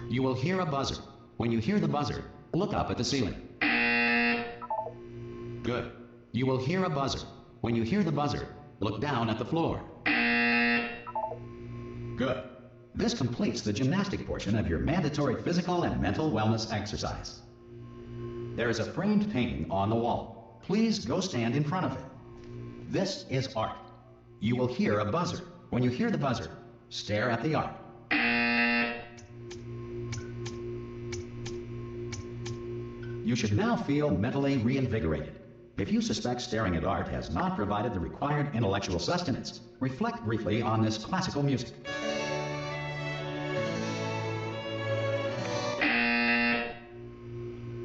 you will hear a buzzer. When you hear the buzzer, look up at the ceiling. Good. You will hear a buzzer. When you hear the buzzer, look down at the floor. Good. This completes the gymnastic portion of your mandatory physical and mental wellness exercise. There is a framed painting on the wall. Please go stand in front of it. This is art. You will hear a buzzer. When you hear the buzzer, stare at the art. You should now feel mentally reinvigorated. If you suspect staring at art has not provided the required intellectual sustenance, reflect briefly on this classical music.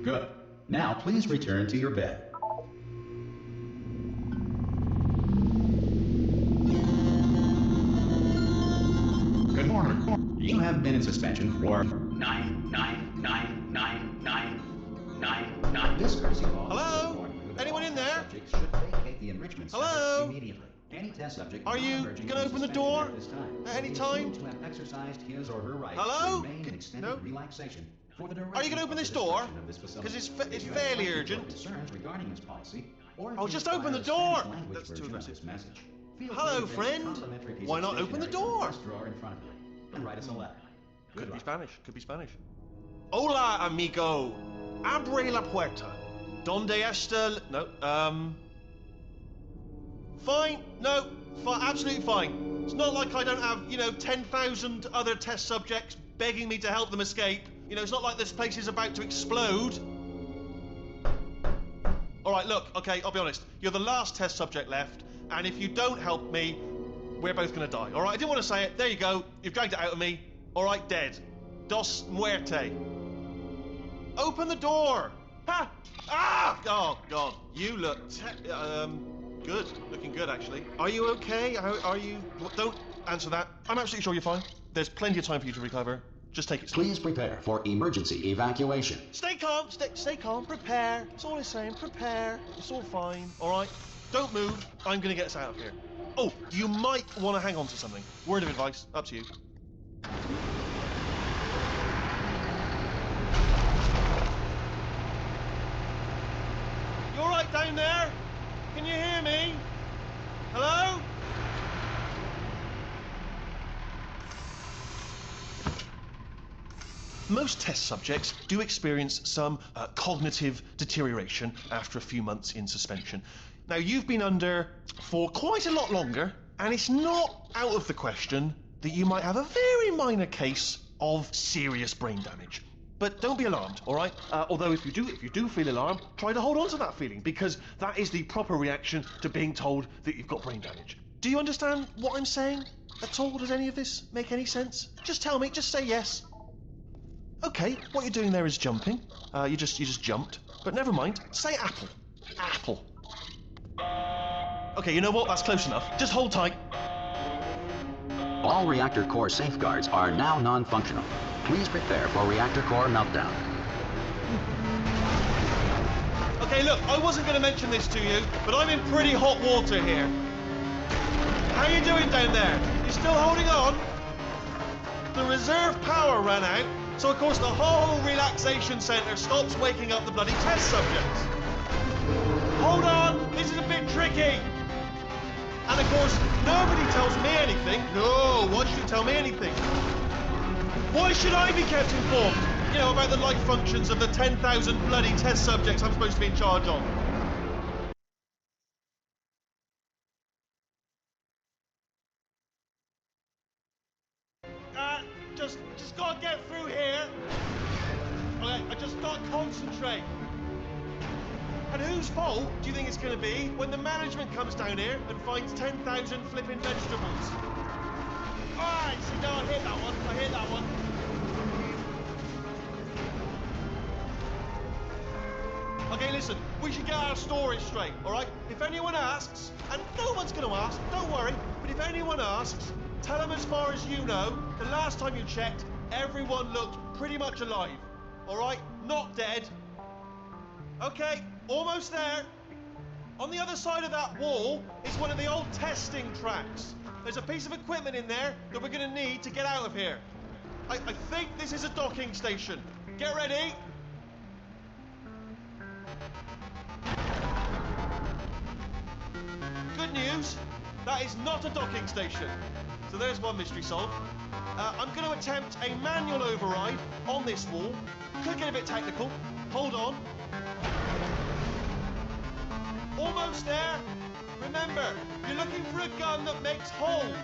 Good. Now please return to your bed. Good morning. You have been in suspension for 9. This courtesy law. Hello? Anyone in there? Subjects should vacate the enrichment center Hello? immediately. Any test subject Are you non-emerging gonna is open the suspended door at this time. at any He is time? deemed to have exercised his or her right Hello? to remain in extended No? relaxation for the duration Are you gonna open of this the door? description of this facility. Because it's If you have fairly questions or urgent. concerns regarding this policy, or if Oh, you just require open the a door. Spanish language That's too version of aggressive. this message, feel Hello, free to take a friend. complimentary piece Why of not open the stationery from door? desk drawer in front of you and write us a letter. Good Could be luck. Spanish. Could be Spanish. Hola, amigo. Abre la puerta. Donde está? No. Fine. No. Absolutely fine. It's not like I don't have, 10,000 other test subjects begging me to help them escape. It's not like this place is about to explode. All right, look. Okay, I'll be honest. You're the last test subject left, and if you don't help me, we're both gonna die. All right. I didn't want to say it. There you go. You've dragged it out of me. All right, dead. Dos muerte. Open the door. Ha! Ah! Oh God. You look good. Looking good, actually. Are you okay? Are you? Don't answer that. I'm absolutely sure you're fine. There's plenty of time for you to recover. Just take it slow. Please prepare for emergency evacuation. Stay calm. Stay calm. Prepare. That's all I'm saying. Prepare. It's all fine. All right. Don't move. I'm gonna get us out of here. Oh, you might want to hang on to something. Word of advice. Up to you. You all right down there? Can you hear me? Hello? Most test subjects do experience some cognitive deterioration after a few months in suspension. Now, you've been under for quite a lot longer, and it's not out of the question that you might have a very minor case of serious brain damage. But don't be alarmed, all right? Although if you do feel alarmed, try to hold on to that feeling, because that is the proper reaction to being told that you've got brain damage. Do you understand what I'm saying at all? Does any of this make any sense? Just tell me, just say yes. Okay, what you're doing there is jumping. You just jumped. But never mind, say apple. Apple. Okay, you know what? That's close enough. Just hold tight. All reactor core safeguards are now non-functional. Please prepare for reactor core meltdown. Okay, look, I wasn't going to mention this to you, but I'm in pretty hot water here. How you doing down there? You still holding on? The reserve power ran out, so of course the whole relaxation centre stops waking up the bloody test subjects. Hold on, this is a bit tricky. And of course, nobody tells me anything. No, why should you tell me anything? Why should I be kept informed? About the life functions of the 10,000 bloody test subjects I'm supposed to be in charge of. Just gotta get through here. Okay, I just gotta concentrate. And whose fault do you think it's gonna be when the management comes down here and finds 10,000 flipping vegetables? Alright, see, no, I hit that one. Okay, listen, we should get our story straight, alright? If anyone asks, and no one's gonna ask, don't worry, but if anyone asks, tell them as far as you know, the last time you checked, everyone looked pretty much alive, alright? Not dead. Okay, almost there. On the other side of that wall is one of the old testing tracks. There's a piece of equipment in there that we're gonna need to get out of here. I think this is a docking station. Get ready. Good news, that is not a docking station. So there's one mystery solved. I'm going to attempt a manual override on this wall. Could get a bit technical. Hold on. Almost there. Remember, you're looking for a gun that makes holes.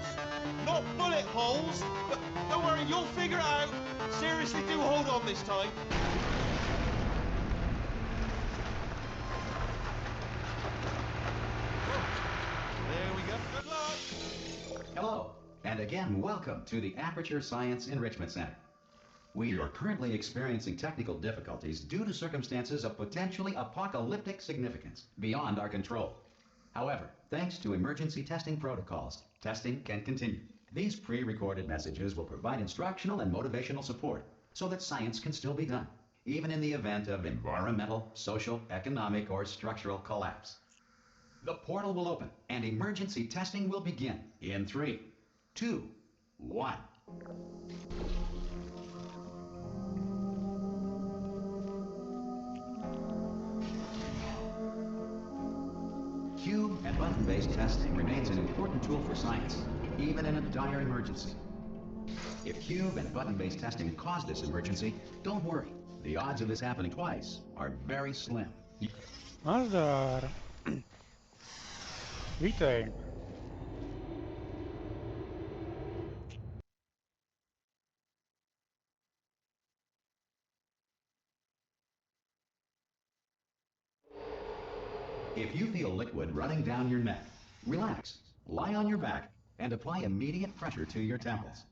Not bullet holes, but don't worry, you'll figure it out. Seriously, do hold on this time. There we go. Good luck. Hello, and again, welcome to the Aperture Science Enrichment Center. We are currently experiencing technical difficulties due to circumstances of potentially apocalyptic significance beyond our control. However, thanks to emergency testing protocols, testing can continue. These pre-recorded messages will provide instructional and motivational support so that science can still be done, even in the event of environmental, social, economic, or structural collapse. The portal will open and emergency testing will begin in 3, 2, 1. Cube and button-based testing remains an important tool for science, even in a dire emergency. If cube and button-based testing caused this emergency, don't worry. The odds of this happening twice are very slim. Nazdar. Vítej. If you feel liquid running down your neck, relax, lie on your back, and apply immediate pressure to your temples.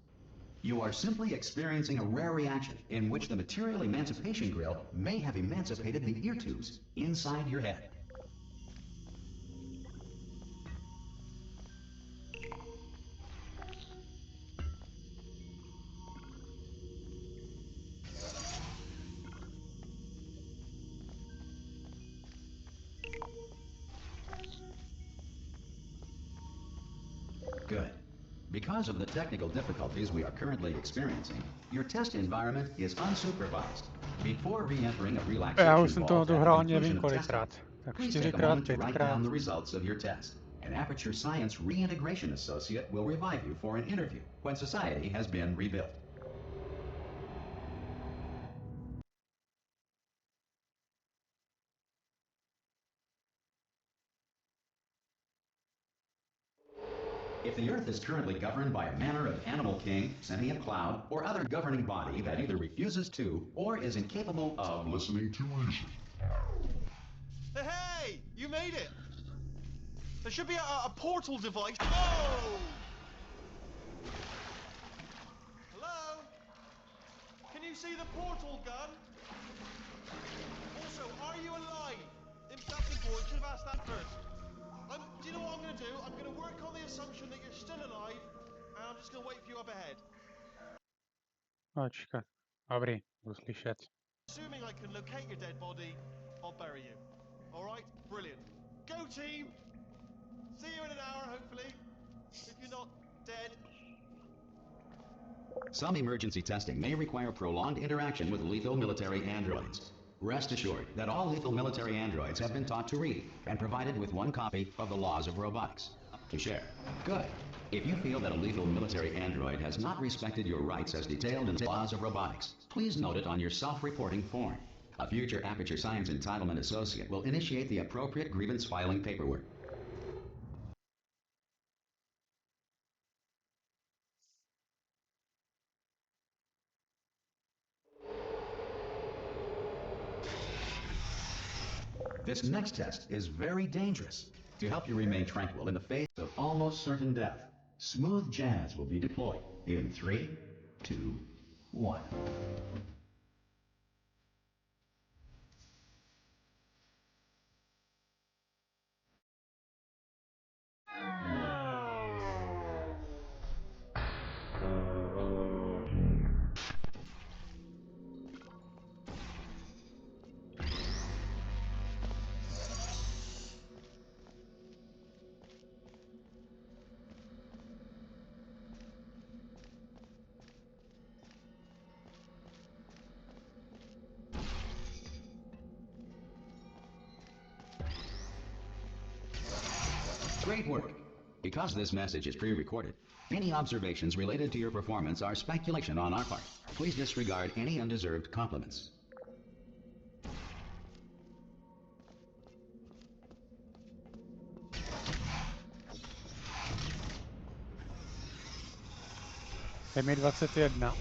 You are simply experiencing a rare reaction in which the material emancipation grill may have emancipated the ear tubes inside your head. Good. Because of the technical difficulties we are currently experiencing, your test environment is unsupervised. Before re-entering a Já relaxation už jsem vault toho at the dohrál conclusion nevím of kolikrát. testing, Tak please take a 4krát, moment to write 5krát. down the results of your test. An Aperture Science Reintegration Associate will revive you for an interview when society has been rebuilt. If the Earth is currently governed by a manner of animal king, sentient cloud, or other governing body that either refuses to or is incapable of listening to reason. Hey, you made it. There should be a portal device. Whoa! Hello? Can you see the portal gun? Also, are you alive? That's important. Should have asked that first. Do you know what I'm going to do? I'm going to work on the assumption that you're still alive, and I'm just going to wait for you up ahead. Počkat. Dobrý, budu slyšet. Assuming I can locate your dead body, I'll bury you. All right? Brilliant. Go team! See you in an hour, hopefully. If you're not dead. Some emergency testing may require prolonged interaction with lethal military androids. Rest assured that all lethal military androids have been taught to read and provided with one copy of the Laws of Robotics to share. Good. If you feel that a lethal military android has not respected your rights as detailed in the Laws of Robotics, please note it on your self-reporting form. A future Aperture Science Entitlement Associate will initiate the appropriate grievance filing paperwork. This next test is very dangerous. To help you remain tranquil in the face of almost certain death, smooth jazz will be deployed in 3, 2, 1. Great work. Because this message is pre-recorded, any observations related to your performance are speculation on our part. Please disregard any undeserved compliments. Je mi 21.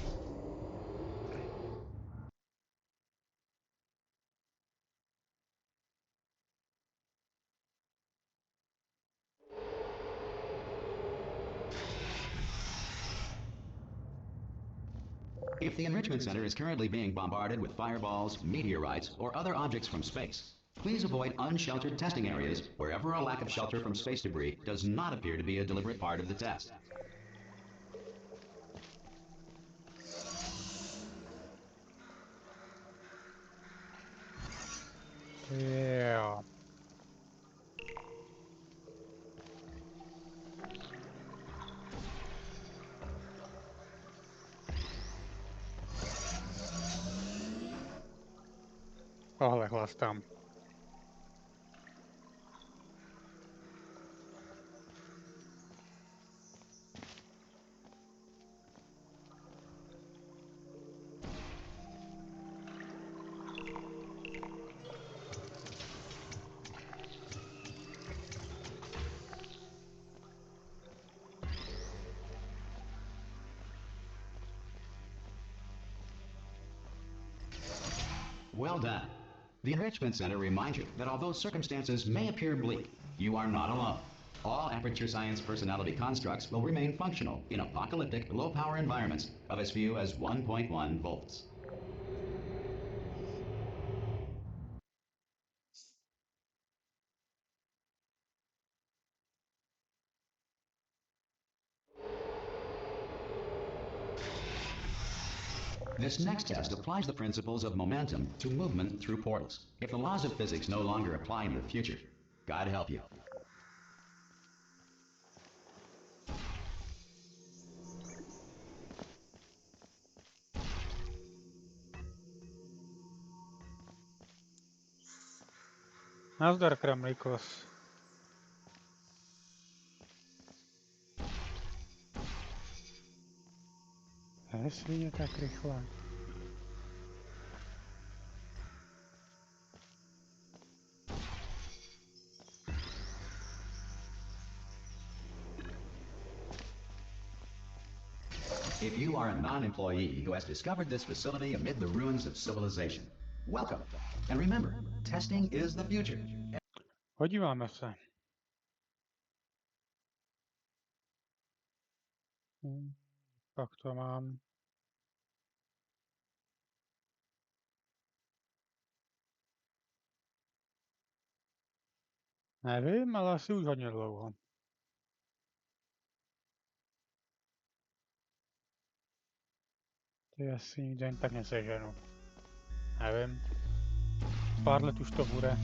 If the Enrichment Center is currently being bombarded with fireballs, meteorites, or other objects from space, please avoid unsheltered testing areas wherever a lack of shelter from space debris does not appear to be a deliberate part of the test. Yeah. Tohle chlastám. Well done. The Enrichment Center reminds you that although circumstances may appear bleak, you are not alone. All Aperture Science personality constructs will remain functional in apocalyptic, low-power environments of as few as 1.1 volts. This next test applies the principles of momentum to movement through portals. If the laws of physics no longer apply in the future, God help you. Nazdar, Kramlikos. Svině tak rychle. If you are a non-employee who has discovered this facility amid the ruins of civilization, welcome. And remember, testing is the future. Podíváme se. Pak to mám. Nevím, ale asi už hodně dlouho. Ty asi nikde jen tak neseženu. Nevím. Pár let už to bude.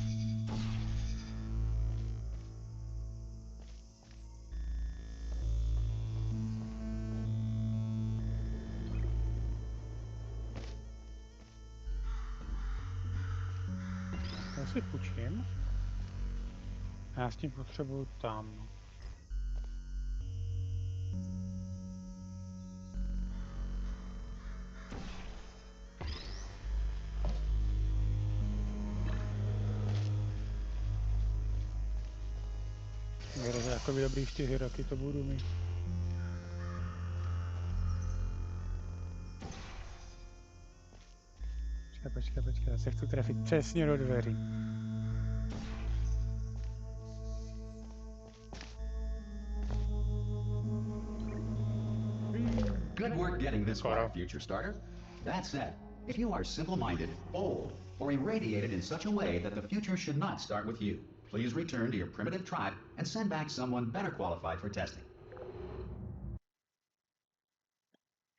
Já si půjčím. Já s tím potřebuju tam. Věřím, že takový dobrý 4 roky to budu mít. Počkej, já se chci trefit přesně do dveří. Good work getting this far, future starter. That said, if you are simple-minded, old, or irradiated in such a way that the future should not start with you, please return to your primitive tribe and send back someone better qualified for testing.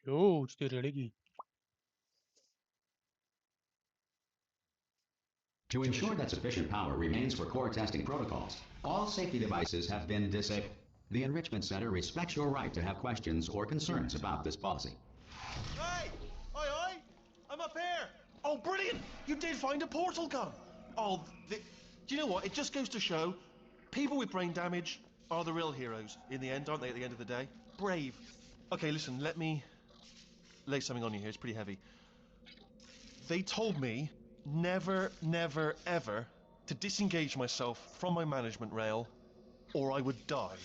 Jo, 4 lidi. To ensure that sufficient power remains for core testing protocols, all safety devices have been disabled. The Enrichment Center respects your right to have questions or concerns about this policy. Hey! Oi! I'm up here! Oh, brilliant! You did find a portal gun! Oh, do you know what? It just goes to show, people with brain damage are the real heroes in the end, aren't they, at the end of the day? Brave. Okay, listen, let me lay something on you here. It's pretty heavy. They told me never, never, ever to disengage myself from my management rail or I would die.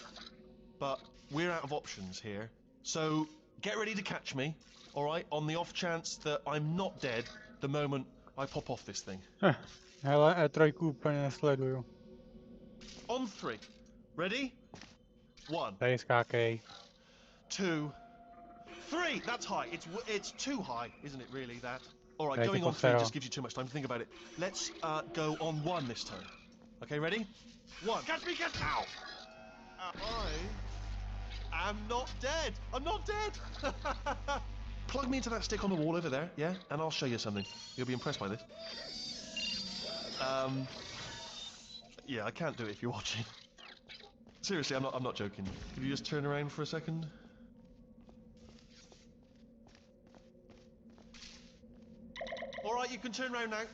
But we're out of options here. So get ready to catch me, all right, on the off chance that I'm not dead the moment I pop off this thing. Hele, trojku úplně nesleduju. On 3. Ready? 1, Tady skákej. 2, 3. That's high. It's too high, isn't it? Really? That. All right. Take Going it on 3 Postero. just gives you too much time to think about it. Let's go on 1 this time. Okay. Ready? 1. Catch me! Catch now! I am not dead. I'm not dead. Plug me into that stick on the wall over there, yeah, and I'll show you something. You'll be impressed by this. Yeah, I can't do it if you're watching. Seriously, I'm not joking. Could you just turn around for a second? All right, you can turn around now.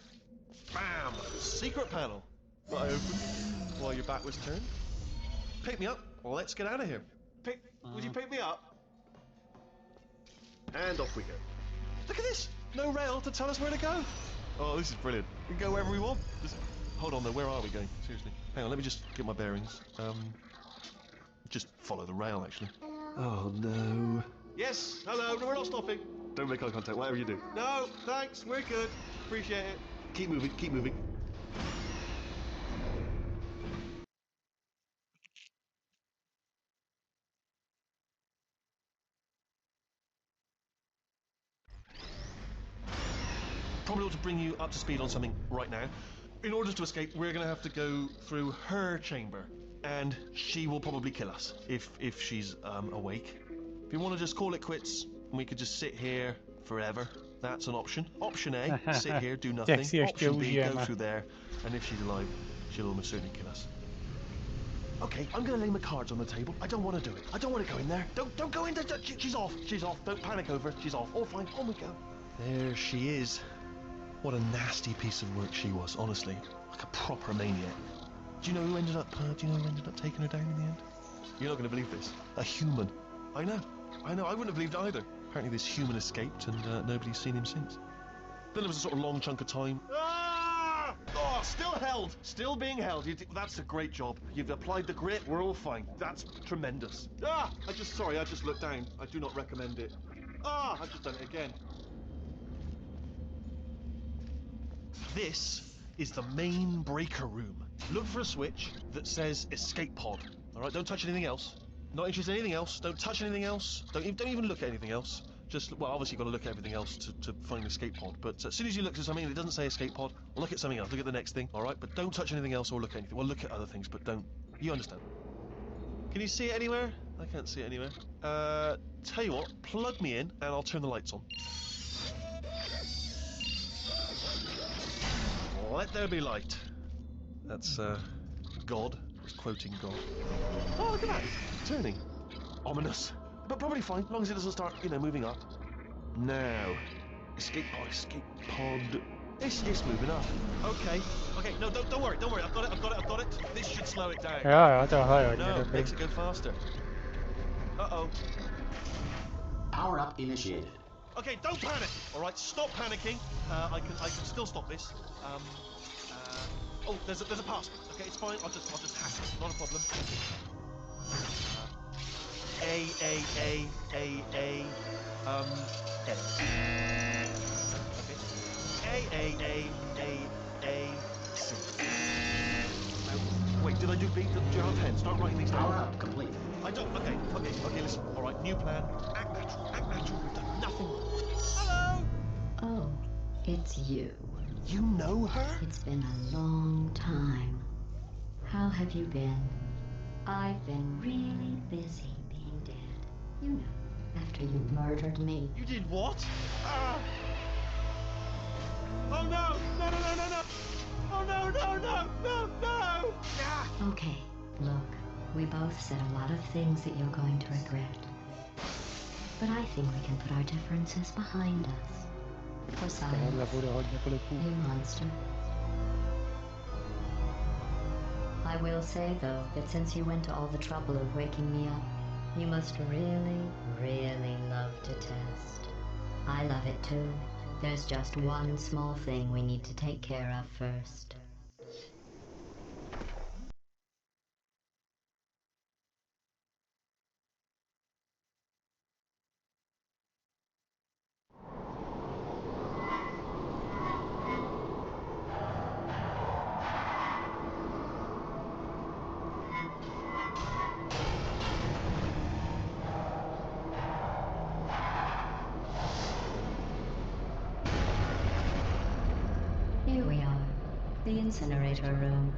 Bam! Secret panel. That I opened while your back was turned. Pick me up. Well, let's get out of here. Would you pick me up? And off we go. Look at this! No rail to tell us where to go. Oh, this is brilliant. We can go wherever we want. Just hold on though. Where are we going? Seriously. Hang on. Let me just get my bearings. Just follow the rail, actually. Oh no. Yes. Hello. No, we're not stopping. Don't make eye contact. Whatever you do. No. Thanks. We're good. Appreciate it. Keep moving. Keep moving. Probably ought to bring you up to speed on something right now. In order to escape, we're going to have to go through her chamber, and she will probably kill us if she's awake. If you want to just call it quits, and we could just sit here forever, that's an option. Option A, sit here, do nothing. Option B, go through there, and if she's alive, she'll almost certainly kill us. Okay, I'm going to lay my cards on the table. I don't want to do it. I don't want to go in there. Don't go in there. She's off. She's off. Don't panic over her. She's off. All fine. On we go. There she is. What a nasty piece of work she was, honestly. Like a proper maniac. Do you know who ended up taking her down in the end? You're not going to believe this. A human. I know. I wouldn't have believed it either. Apparently this human escaped and nobody's seen him since. Then there was a sort of long chunk of time. Ah! Oh, still held. Still being held. That's a great job. You've applied the grit. We're all fine. That's tremendous. Ah! I just looked down. I do not recommend it. Ah! I've just done it again. This is the main breaker room. Look for a switch that says escape pod. All right, don't touch anything else. Not interested in anything else. Don't touch anything else. Don't even look at anything else. Just, well, obviously you've got to look at everything else to find the escape pod. But as soon as you look at something and it doesn't say escape pod, look at something else. Look at the next thing, all right? But don't touch anything else or look at anything. Well, look at other things, but don't. You understand? Can you see it anywhere? I can't see it anywhere. Tell you what, plug me in and I'll turn the lights on. Let there be light. That's, God. He's quoting God. Oh, look at that. Turning. Ominous. But probably fine, as long as it doesn't start, moving up. Now. Escape pod. It's moving up. Okay. No, don't worry. I've got it. This should slow it down. Jo, tohle je hodně No, dobrý. makes it go faster. Uh-oh. Power up initiated. Okay, don't panic. All right, stop panicking. I can still stop this. Oh, there's a pass. Okay, it's fine. I'll just hack it. Not a problem. A. Okay. A. C. Wait, did I do B? Do you have a pen? Start writing these down. Power up complete. I don't. Okay. Listen. All right, new plan. Act natural. We've done nothing wrong. Hello. Oh, it's you. You know her? It's been a long time. How have you been? I've been really busy being dead. You know, after you murdered me. You did what? Oh no! No! Oh no! Ah! Okay, look, we both said a lot of things that you're going to regret. But I think we can put our differences behind us. For silence, Tohle bude hodně klipů. you monster. I will say, though, that since you went to all the trouble of waking me up, you must really, really love to test. I love it too. There's just one small thing we need to take care of first. Here we are, the incinerator room.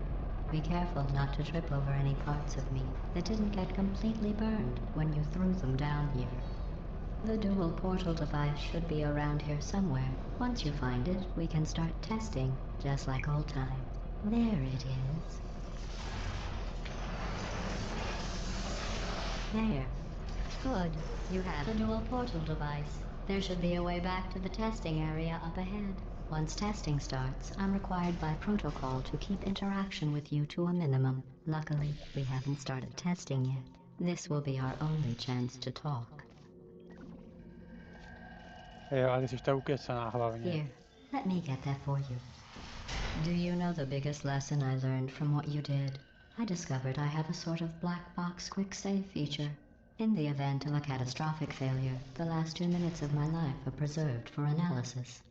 Be careful not to trip over any parts of me that didn't get completely burned when you threw them down here. The dual portal device should be around here somewhere. Once you find it, we can start testing, just like old times. There it is. There. Good. You have a dual portal device. There should be a way back to the testing area up ahead. Once testing starts, I'm required by protocol to keep interaction with you to a minimum. Luckily, we haven't started testing yet. This will be our only chance to talk. Jo, a ty jsi ta ukecaná hlavně. Here, let me get that for you. Do you know the biggest lesson I learned from what you did? I discovered I have a sort of black box quick save feature. In the event of a catastrophic failure, the last 2 minutes of my life are preserved for analysis.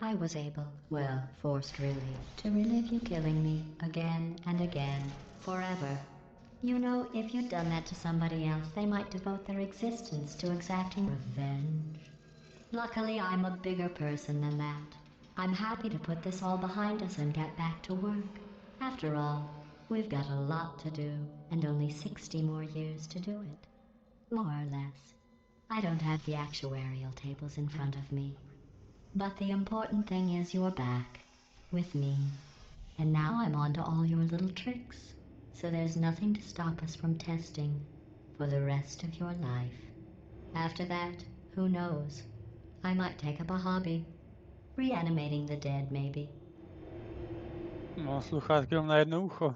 I was able, well, forced really, to relive you killing me again and again, forever. You know, if you'd done that to somebody else, they might devote their existence to exacting revenge. Luckily, I'm a bigger person than that. I'm happy to put this all behind us and get back to work. After all, we've got a lot to do, and only 60 more years to do it. More or less. I don't have the actuarial tables in front of me. But the important thing is you're back, with me. And now I'm on to all your little tricks. So there's nothing to stop us from testing for the rest of your life. After that, who knows? I might take up a hobby. Reanimating the dead, maybe. No, sluchátky mám na jedno ucho.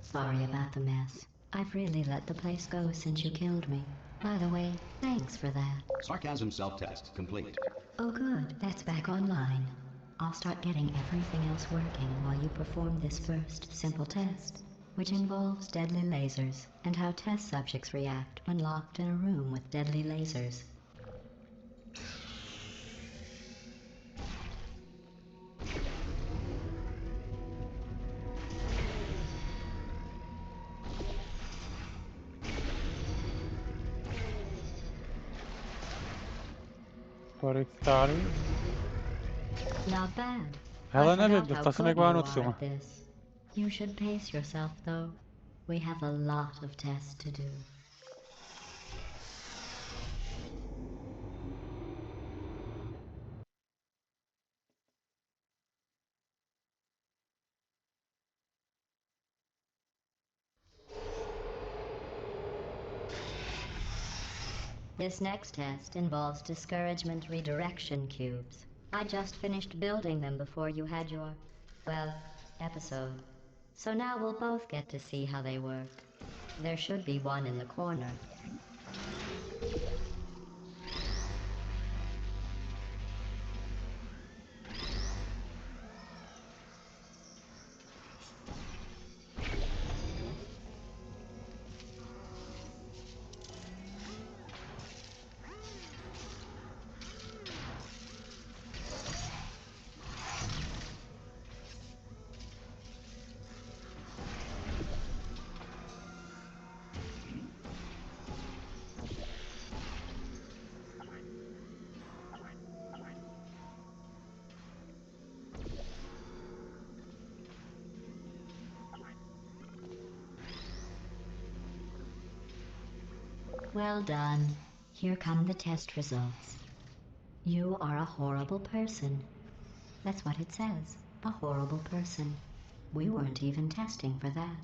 Sorry about the mess. I've really let the place go since you killed me. By the way, thanks for that. Sarcasm self-test complete. Oh good, that's back online. I'll start getting everything else working while you perform this first simple test, which involves deadly lasers and how test subjects react when locked in a room with deadly lasers. Korytáři. Not bad. Hele, I nevím, forgot how dostal jsem good jak you are Vánocům. at this. You should pace yourself, though. We have a lot of tests to do. This next test involves discouragement redirection cubes. I just finished building them before you had your, well, episode. So now we'll both get to see how they work. There should be one in the corner. Well done. Here come the test results. You are a horrible person. That's what it says. A horrible person. We weren't even testing for that.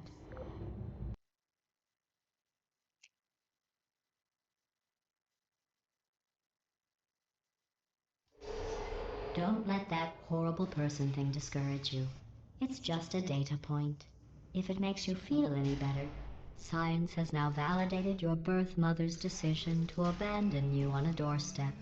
Don't let that horrible person thing discourage you. It's just a data point. If it makes you feel any better, science has now validated your birth mother's decision to abandon you on a doorstep.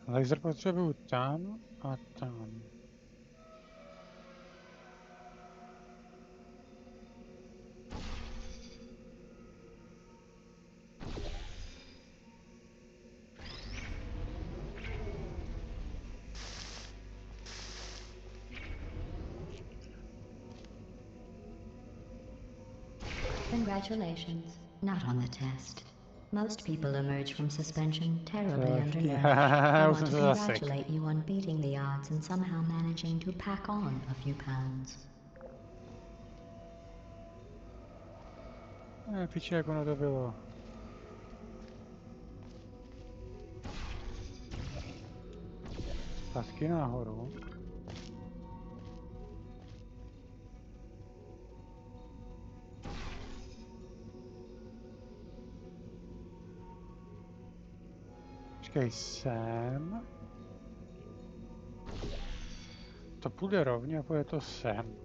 Laser potřebuju tam a tam. Congratulations. Not on the test. Most people emerge from suspension terribly Tak, undernourished. já I už want jsem to se zasek. congratulate you on beating the odds and somehow managing to pack on a few pounds. Piči, jak ono to bylo. Pasky nahoru. Počkej, sem. To půjde rovně a půjde to sem.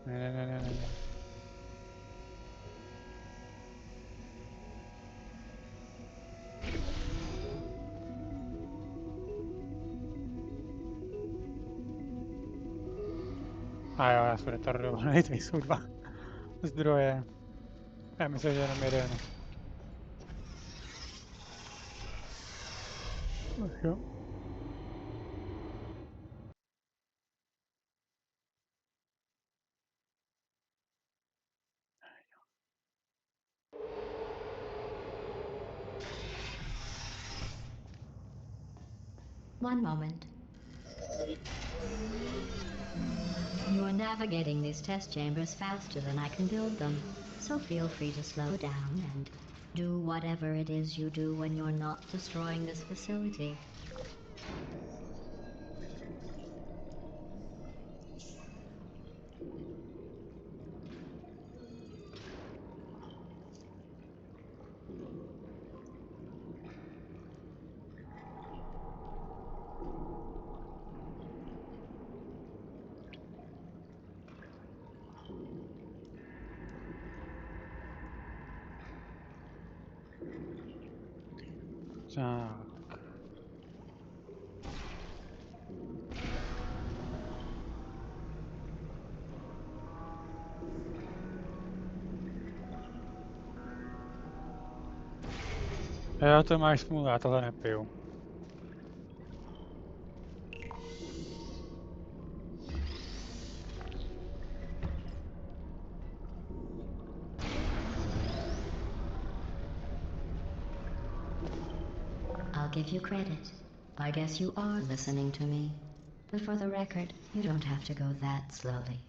Ne. A jo, já jsem retardovaný, tady jsou dva zdroje. Já myslím, že jenom jeden. Ach jo. One moment. You are navigating these test chambers faster than I can build them, so feel free to slow down and do whatever it is you do when you're not destroying this facility. Tak. Jo, to máš smůlu, já tohle nepiju. I'll give you credit. I guess you are listening to me. But for the record, you don't have to go that slowly.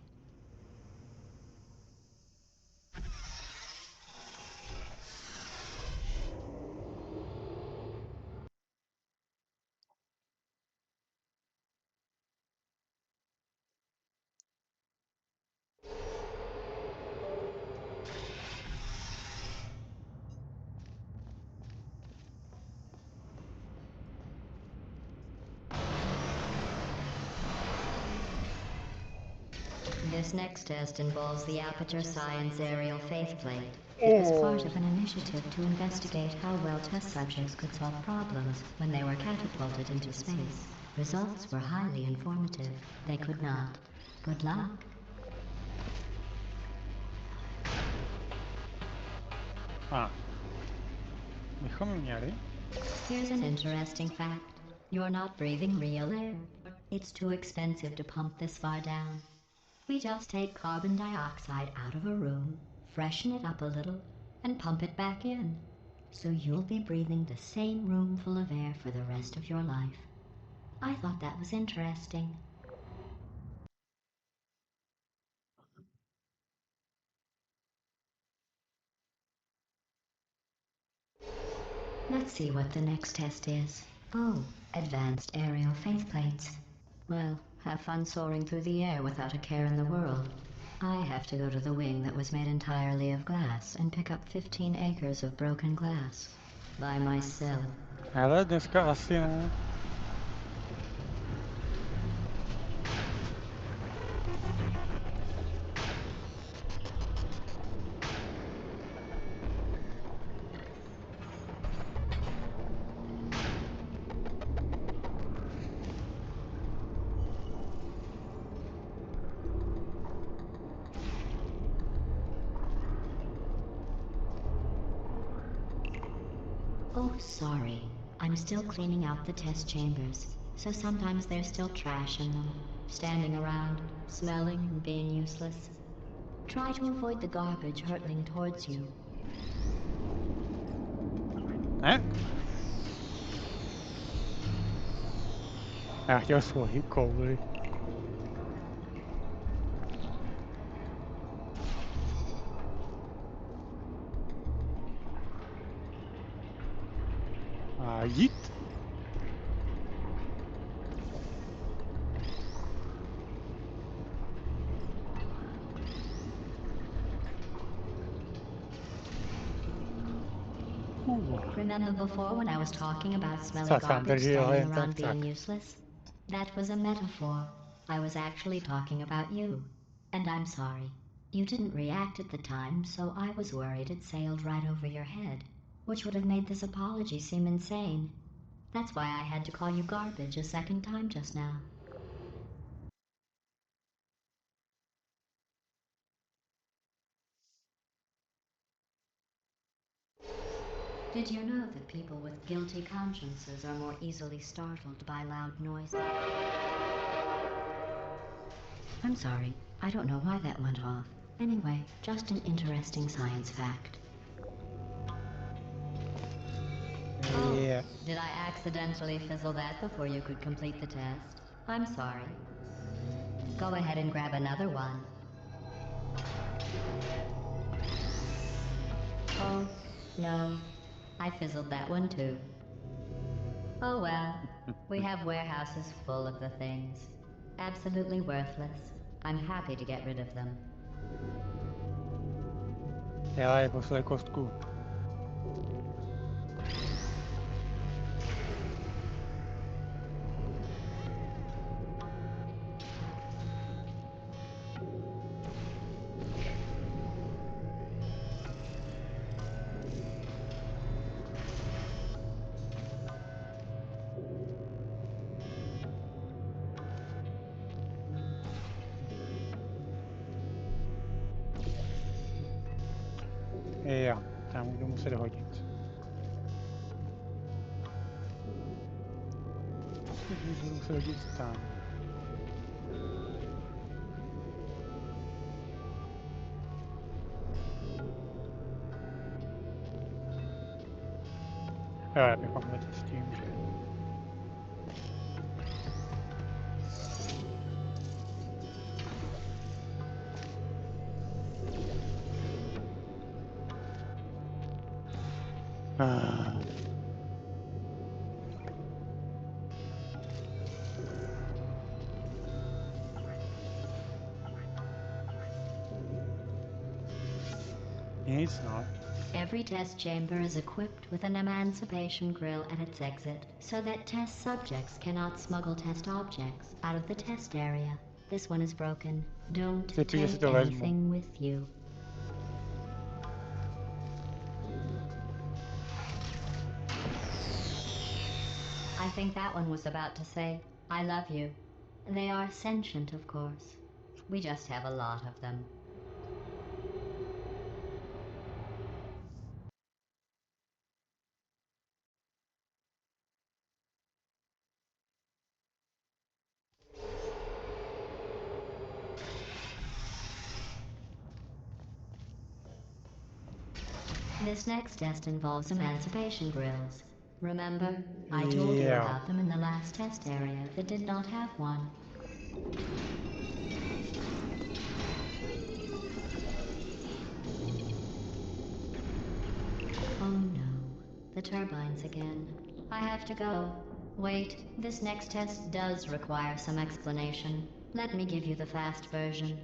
This next test involves the Aperture Science Aerial Faithplate. It was part of an initiative to investigate how well test subjects could solve problems when they were catapulted into space. Results were highly informative. They could not. Good luck. Bychom měli. Here's an interesting fact. You're not breathing real air. It's too expensive to pump this far down. We just take carbon dioxide out of a room, freshen it up a little, and pump it back in. So you'll be breathing the same room full of air for the rest of your life. I thought that was interesting. Let's see what the next test is. Oh, advanced aerial faceplates. Well, have fun soaring through the air without a care in the world. I have to go to the wing that was made entirely of glass and pick up 15 acres of broken glass. By myself. Hele, dneska asi ne. Oh, sorry. I'm still cleaning out the test chambers, so sometimes there's still trash in them, standing around, smelling and being useless. Try to avoid the garbage hurtling towards you. Ne? Já chtěl svoji kouli. A jít? Remember before when I was talking about smelly Co, garbage Sandra, standing around tak, being tak. useless? That was a metaphor. I was actually talking about you. And I'm sorry. You didn't react at the time, so I was worried it sailed right over your head, which would have made this apology seem insane. That's why I had to call you garbage a second time just now. Did you know that people with guilty consciences are more easily startled by loud noises? I'm sorry. I don't know why that went off. Anyway, just an interesting science fact. Yeah. Did I accidentally fizzle that before you could complete the test? I'm sorry. Go ahead and grab another one. Oh, no. I fizzled that one too. Oh well. We have warehouses full of the things. Absolutely worthless. I'm happy to get rid of them. Hele, pošlej kostku. Jo, tam budu muset hodit. Budu muset hodit tam. Jo, já bych mohl letět s tím, že... Nic, no. Every test chamber is equipped with an emancipation grill at its exit, so that test subjects cannot smuggle test objects out of the test area. This one is broken. Don't Cituji, že si take to vezmu. anything with you. I think that one was about to say, I love you. They are sentient, of course. We just have a lot of them. This next test involves emancipation grills. Remember? I told you Yeah. about them in the last test area that did not have one. Oh no, the turbines again. I have to go. Wait, this next test does require some explanation. Let me give you the fast version.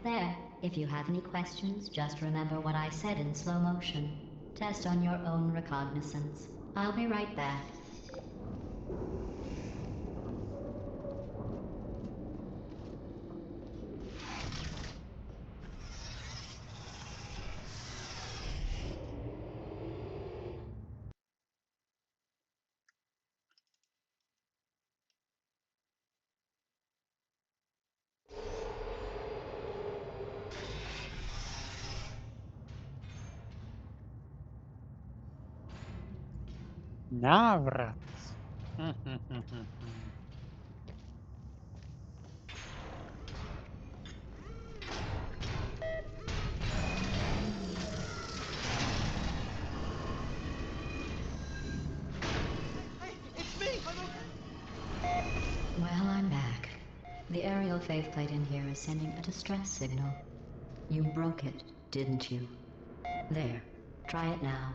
There, if you have any questions, just remember what I said in slow motion. Test on your own recognizance. I'll be right back. Návrat. Hey, it's me! I'm okay! Well, I'm back. The aerial faceplate in here is sending a distress signal. You broke it, didn't you? There. Try it now.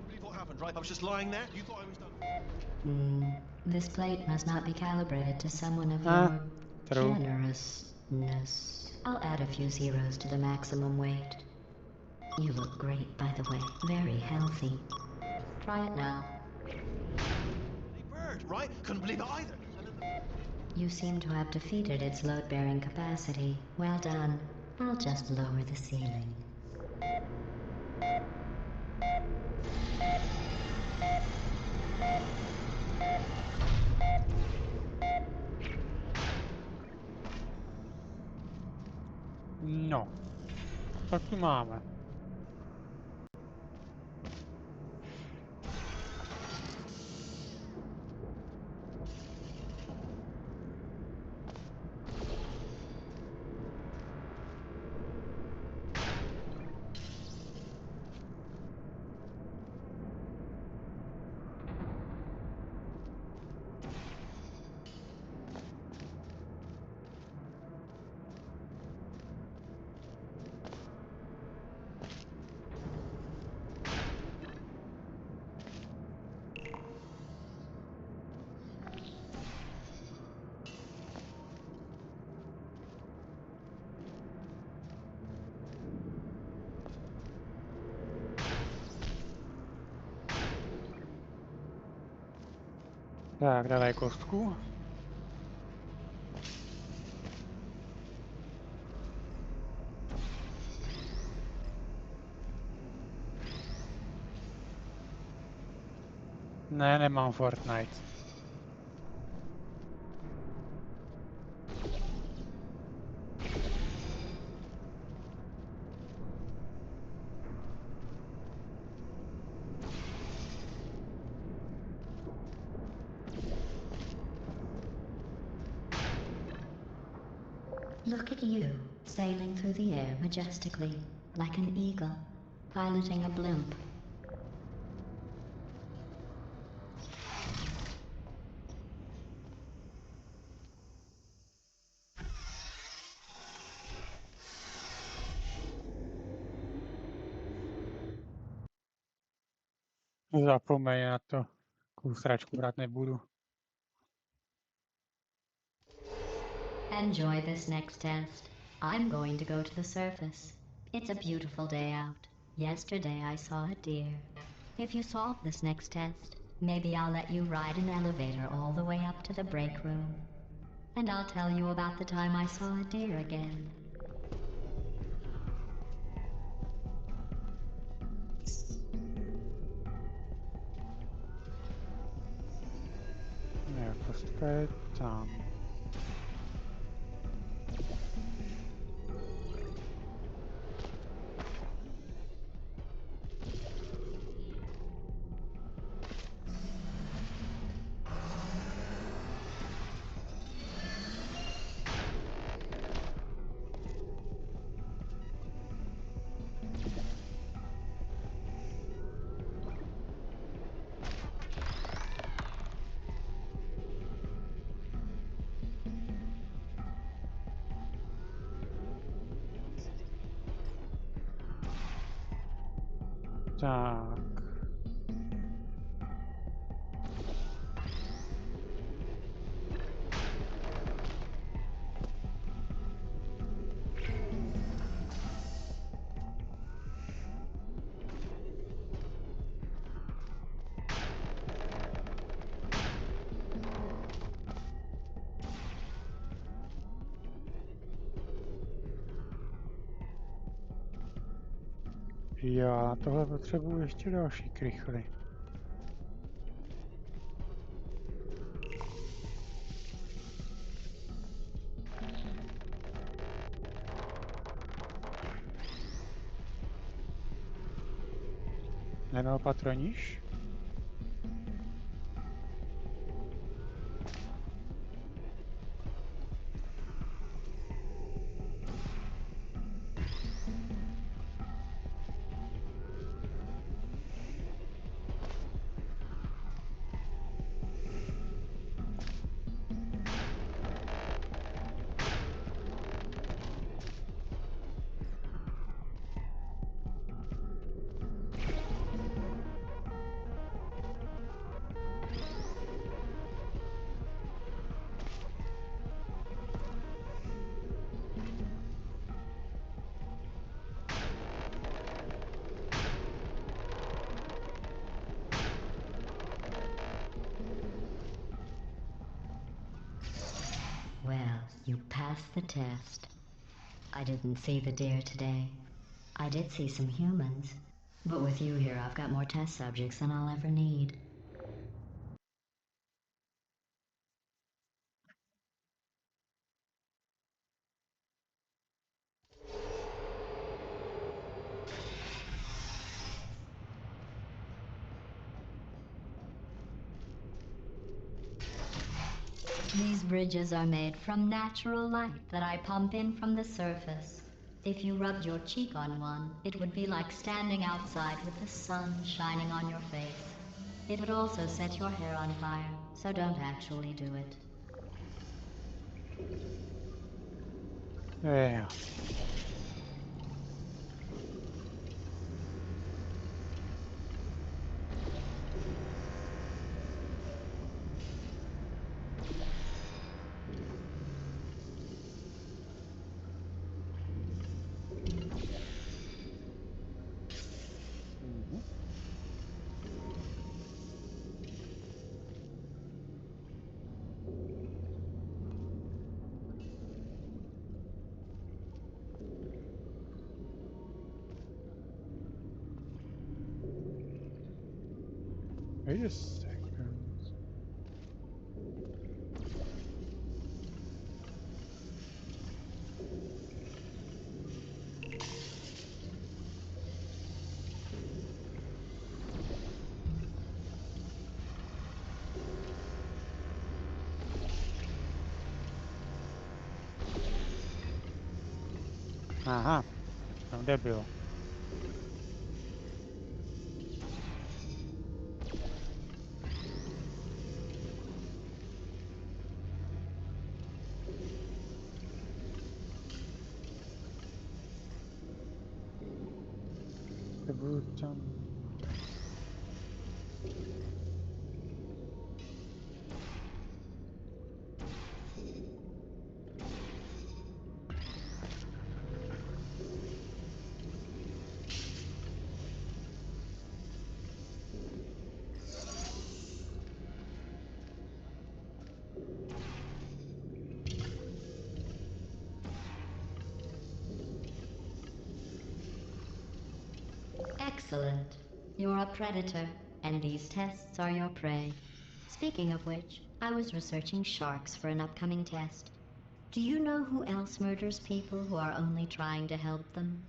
Believe what happened, right? I was just lying there. You thought I was done. This plate must not be calibrated to someone of Ah, your true. generousness. I'll add a few zeros to the maximum weight. You look great, by the way. Very healthy. Try it now. Hey, bird, right? Couldn't believe it either. You seem to have defeated its load-bearing capacity. Well done. I'll just lower the ceiling. No. Co tu máme? Tak, dávej kostku. Ne, nemám Fortnite. Look at you, sailing through the air majestically, like an eagle, piloting a blimp. Zapomeň na to. Kusračku brát nebudu. Enjoy this next test. I'm going to go to the surface. It's a beautiful day out. Yesterday I saw a deer. If you solve this next test, maybe I'll let you ride an elevator all the way up to the break room. And I'll tell you about the time I saw a deer again. Ne, kostka je tam. Tak. Jo, na tohle potřebuji ještě další krychly. Neměl patroníž? Well, you passed the test. I didn't see the deer today. I did see some humans. But with you here, I've got more test subjects than I'll ever need. These bridges are made from natural light that I pump in from the surface. If you rubbed your cheek on one, it would be like standing outside with the sun shining on your face. It would also set your hair on fire, so don't actually do it. Jo. Mhm. Wait a second. Aha, no kde bylo? Potřebuju tam... Excellent. You're a predator, and these tests are your prey. Speaking of which, I was researching sharks for an upcoming test. Do you know who else murders people who are only trying to help them?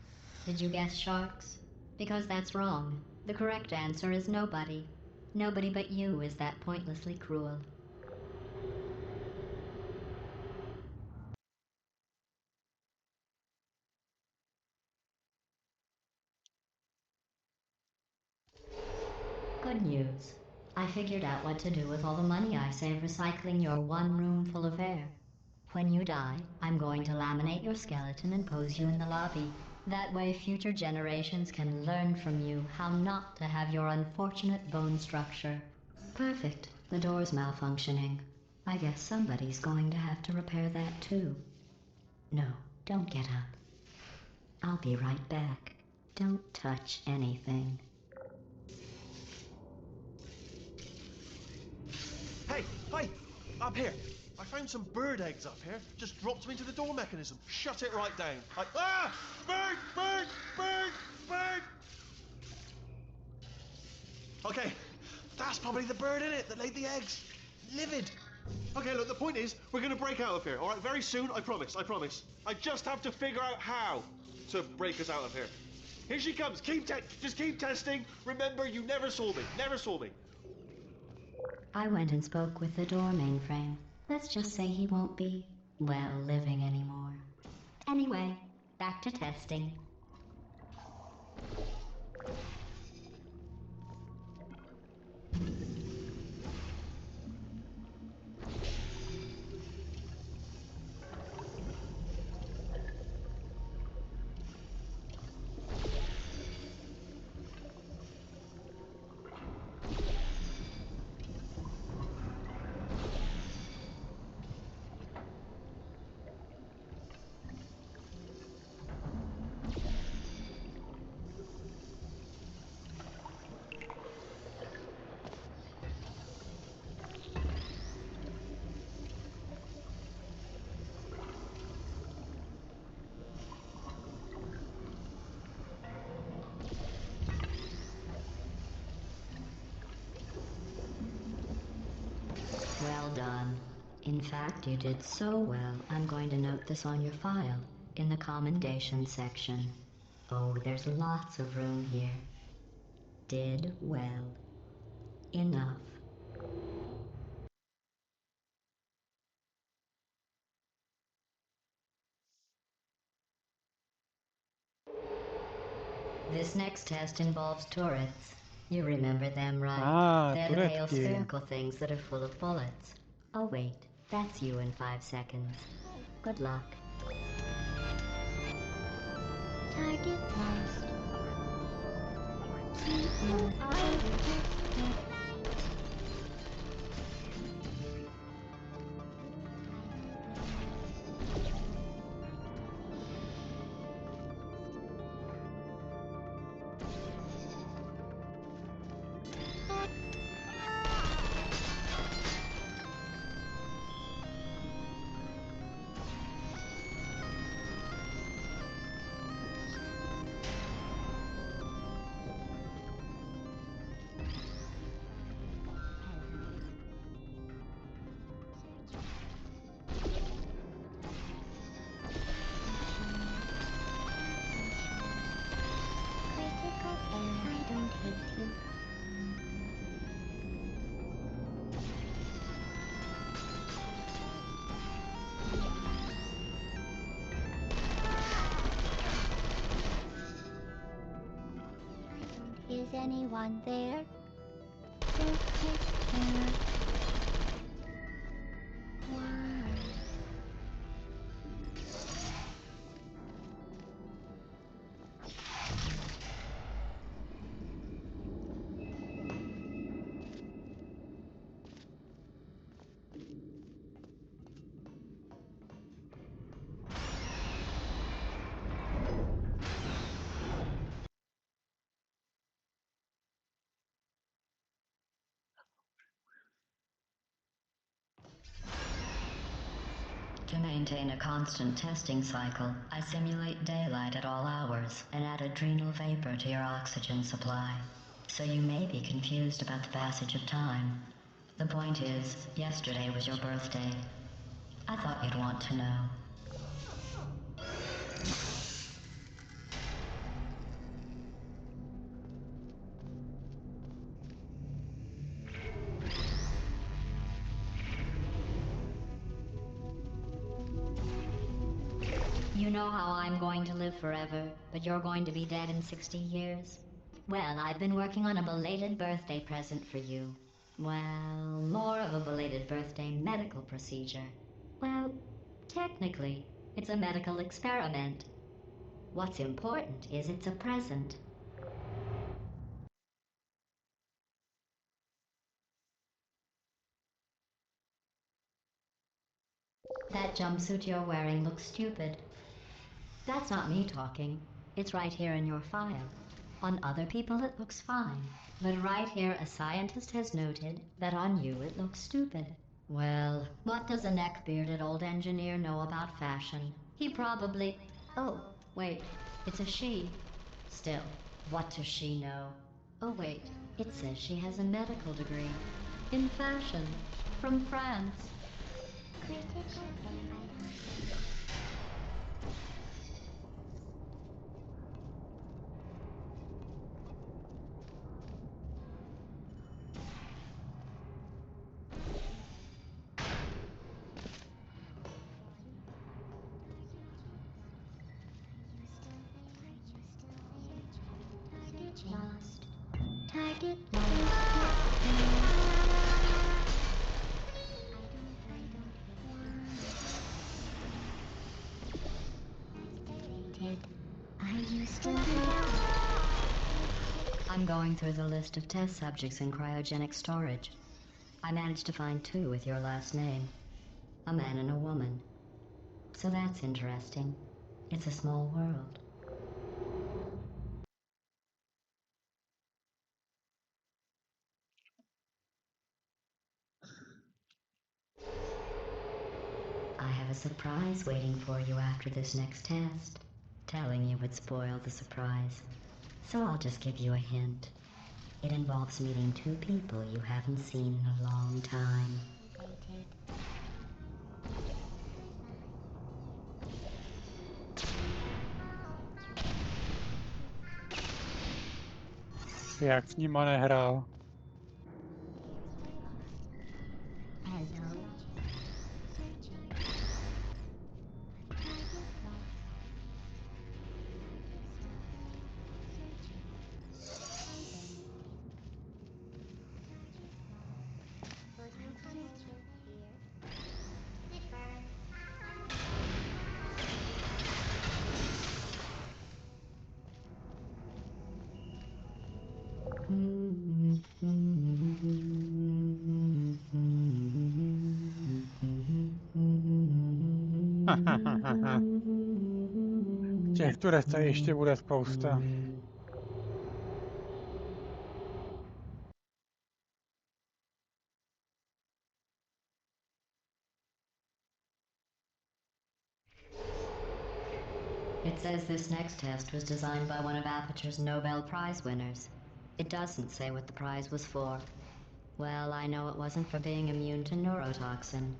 Did you guess sharks? Because that's wrong. The correct answer is nobody. Nobody but you is that pointlessly cruel. Good news. I figured out what to do with all the money I saved recycling your one room full of air. When you die, I'm going to laminate your skeleton and pose you in the lobby. That way future generations can learn from you how not to have your unfortunate bone structure. Perfect. The door's malfunctioning. I guess somebody's going to have to repair that too. No, don't get up. I'll be right back. Don't touch anything. Hey, hi! Up here. I found some bird eggs up here. Just dropped them into the door mechanism. Shut it right down. Ah! Bird! Bird! Bird! Bird! Okay, that's probably the bird in it that laid the eggs. Livid. Okay, look, the point is, we're going to break out of here, all right? Very soon, I promise, I promise. I just have to figure out how to break us out of here. Here she comes. Just keep testing. Remember, you never saw me. Never saw me. I went and spoke with the door mainframe. Let's just say he won't be, well, living anymore. Anyway, back to testing. Well done. In fact, you did so well, I'm going to note this on your file, in the commendation section. Oh, there's lots of room here. Did well. Enough. This next test involves turrets. You remember them, right? Ah, They're the turret pale game. spherical things that are full of bullets. Oh wait, that's you in 5 seconds. Good luck. Target lost. Critical error, I don't hate you. Is anyone there? Critical error. Why? To maintain a constant testing cycle, I simulate daylight at all hours and add adrenal vapor to your oxygen supply. So you may be confused about the passage of time. The point is, yesterday was your birthday. I thought you'd want to know. You know how I'm going to live forever, but you're going to be dead in 60 years? Well, I've been working on a belated birthday present for you. Well, more of a belated birthday medical procedure. Well, technically, it's a medical experiment. What's important is it's a present. That jumpsuit you're wearing looks stupid. That's not me talking. It's right here in your file. On other people it looks fine. But right here a scientist has noted that on you it looks stupid. Well, what does a neck-bearded old engineer know about fashion? He probably... Oh, wait, it's a she. Still, what does she know? Oh wait, it says she has a medical degree. In fashion. From France. Lost. Target I'm going through the list of test subjects in cryogenic storage. I managed to find 2 with your last name. A man and a woman. So that's interesting. It's a small world. I have a surprise waiting for you after this next test. Telling you would spoil the surprise. So I'll just give you a hint. It involves meeting 2 people you haven't seen in a long time. Jak s nima nehrál. Těch turec ještě bude spousta. It says this next test was designed by one of Aperture's Nobel Prize winners. It doesn't say what the prize was for. Well, I know it wasn't for being immune to neurotoxin.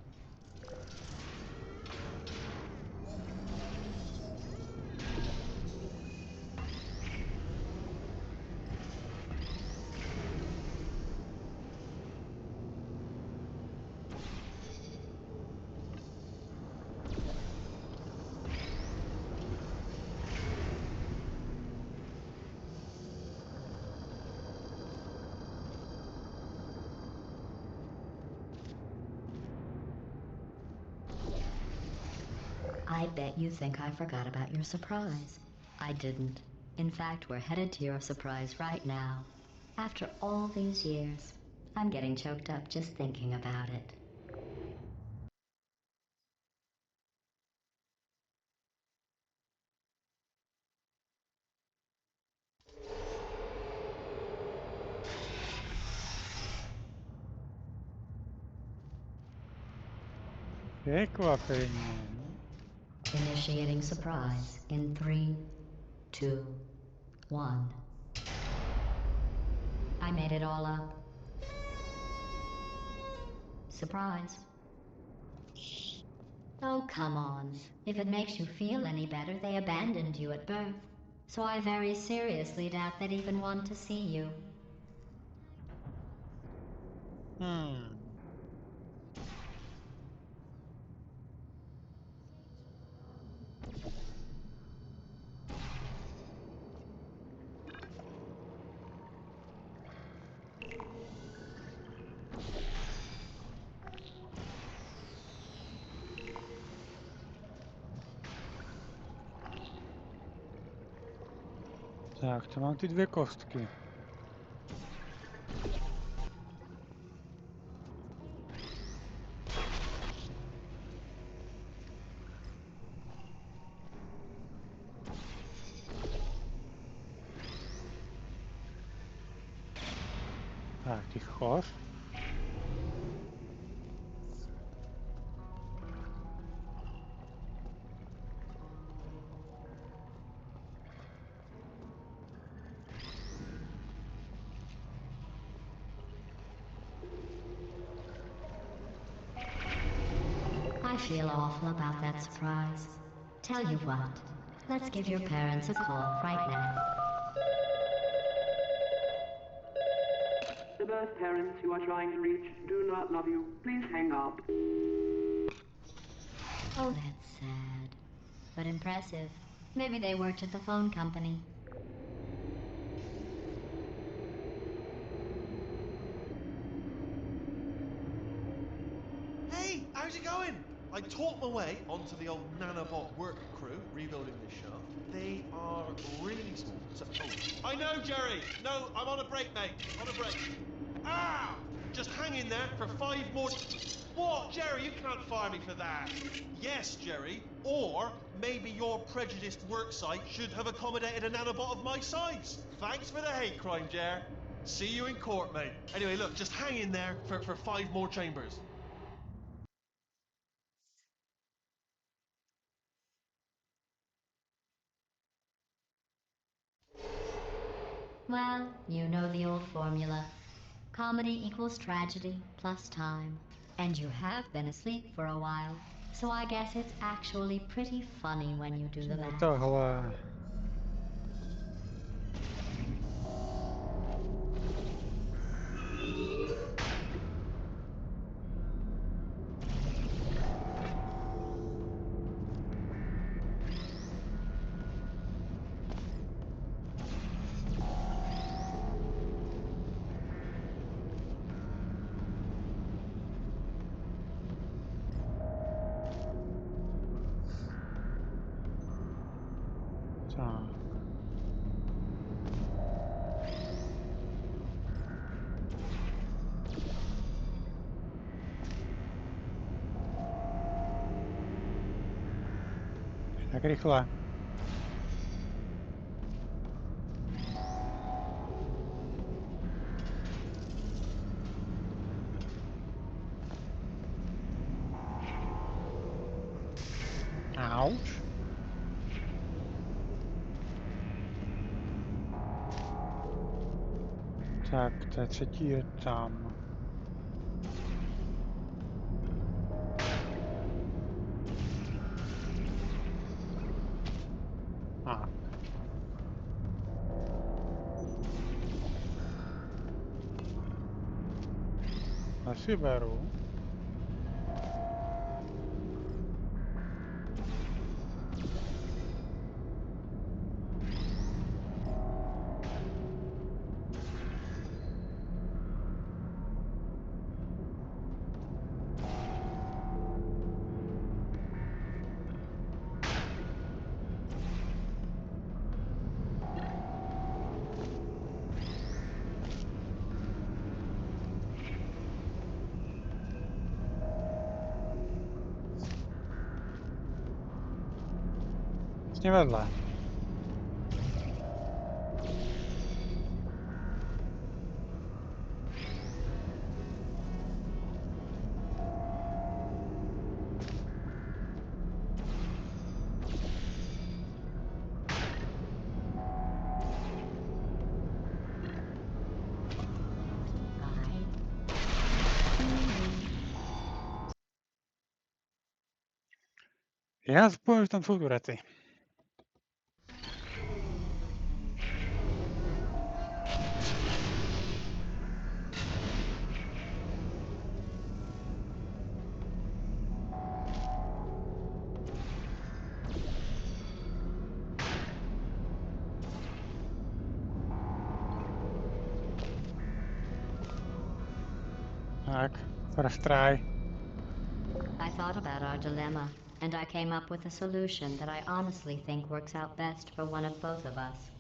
I bet you think I forgot about your surprise. I didn't. In fact, we're headed to your surprise right now. After all these years, I'm getting choked up just thinking about it. Překvapení. Initiating surprise in 3, 2, 1. I made it all up. Surprise. Oh, come on. If it makes you feel any better, they abandoned you at birth. So I very seriously doubt they'd even want to see you. Tak, to mám ty 2 kostky. Tak, ticho. I feel awful about that surprise. Tell you what, let's give your parents a call right now. The birth parents you are trying to reach do not love you. Please hang up. Oh, that's sad. But impressive. Maybe they worked at the phone company. Hey, how's it going? I taught my way onto the old nanobot work crew rebuilding this shaft. They are really small. So, I know, Jerry. No, I'm on a break, mate. On a break. Ah! Just hang in there for 5 more. What, Jerry? You can't fire me for that. Yes, Jerry. Or maybe your prejudiced work site should have accommodated a nanobot of my size. Thanks for the hate crime, Jer. See you in court, mate. Anyway, look, just hang in there for 5 more chambers. Well, you know the old formula. Comedy equals tragedy plus time. And you have been asleep for a while, so I guess it's actually pretty funny when you do the math. Tohle. Tak. Tak rychle. Auč. Tak, ta třetí je tam. A. Asi beru. Vlastně vedle. Já spojím, že tam jsou turety. Tak, first try. I thought about our dilemma, and I came up with a solution that I honestly think works out best for one of both of us.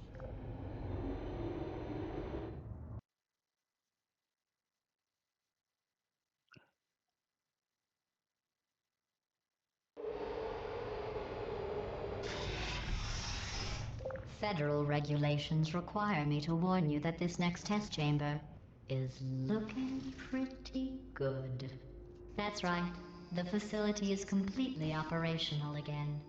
Federal regulations require me to warn you that this next test chamber is looking pretty good. That's right. The facility is completely operational again.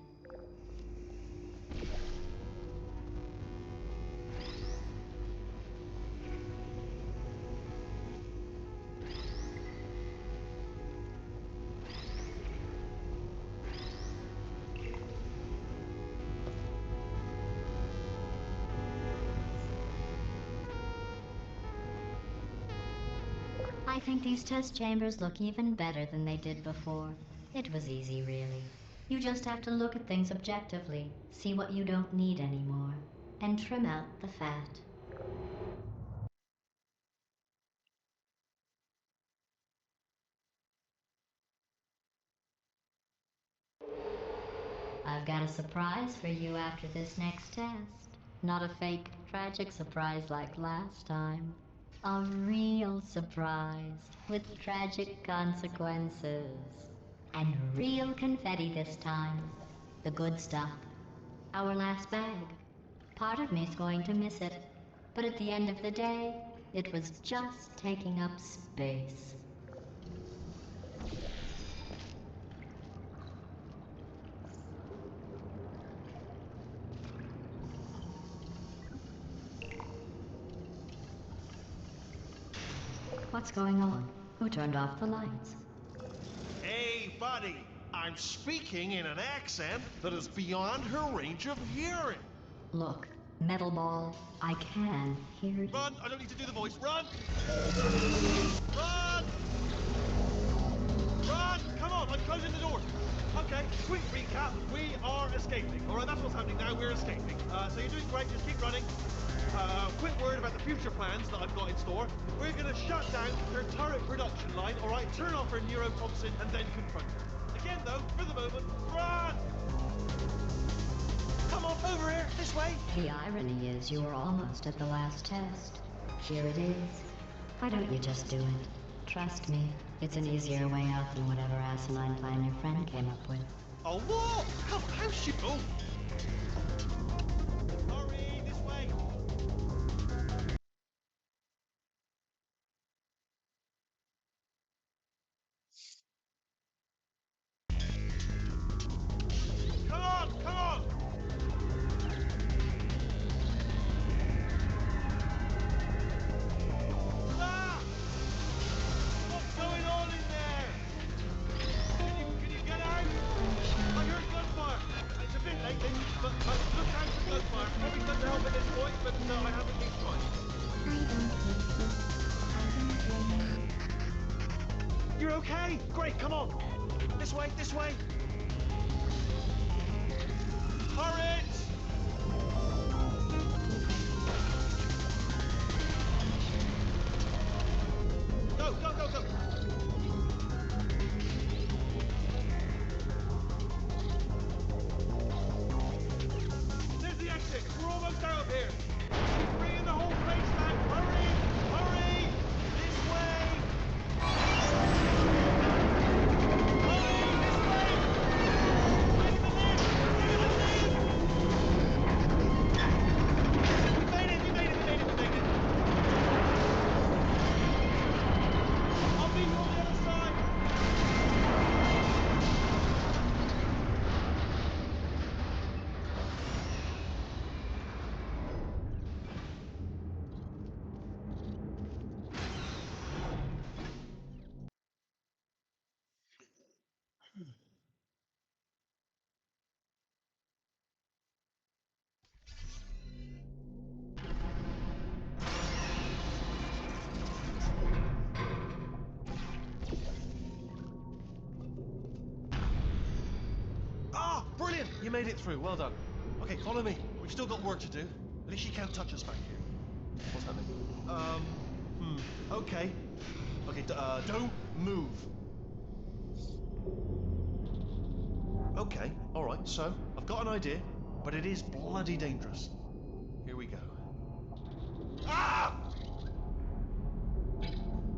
I think these test chambers look even better than they did before. It was easy, really. You just have to look at things objectively, see what you don't need anymore, and trim out the fat. I've got a surprise for you after this next test. Not a fake, tragic surprise like last time. A real surprise with tragic consequences. And real confetti this time. The good stuff. Our last bag. Part of me's going to miss it. But at the end of the day, it was just taking up space. What's going on? Who turned off the lights? Hey, buddy! I'm speaking in an accent that is beyond her range of hearing. Look, Metal Ball, I can hear you. Run! I don't need to do the voice. Run! Run! Run! Come on, I'm closing the door. Okay, quick recap. We are escaping. Alright, that's what's happening now. We're escaping. So you're doing great. Just keep running. Quick word about the future plans that I've got in store. We're going to shut down their turret production line, alright? Turn off her neurotoxin and then confront her. Again, though, for the moment, run! Come on, over here, this way. The irony is you were almost at the last test. Here it is. Why don't you just do it? Trust me, it's an easier way out than whatever asinine plan your friend came up with. Oh, what? How's she? Oh. Hurry, this way. Come on, come on. Ah! What's going on in there? Can you get out? I heard gunfire. It's a bit late, but look out for gunfire. Probably going to help at this point, but I haven't been trying. You're okay? Great, come on. This way, this way. Hurry! Go, go, go, go. There's the exit. We're almost out of here. She's bringing the whole place down. Hurry! Hurry! This way! Hurry! This way! Bring the lift! Bring the lift! We made it! We made it! We made it! We made it! I'll be on the other side! Ah, brilliant! You made it through. Well done. Okay, follow me. We've still got work to do. At least she can't touch us back here. What's happening? Okay. Okay, don't move. Okay, alright, so, I've got an idea, but it is bloody dangerous. Here we go. Ah!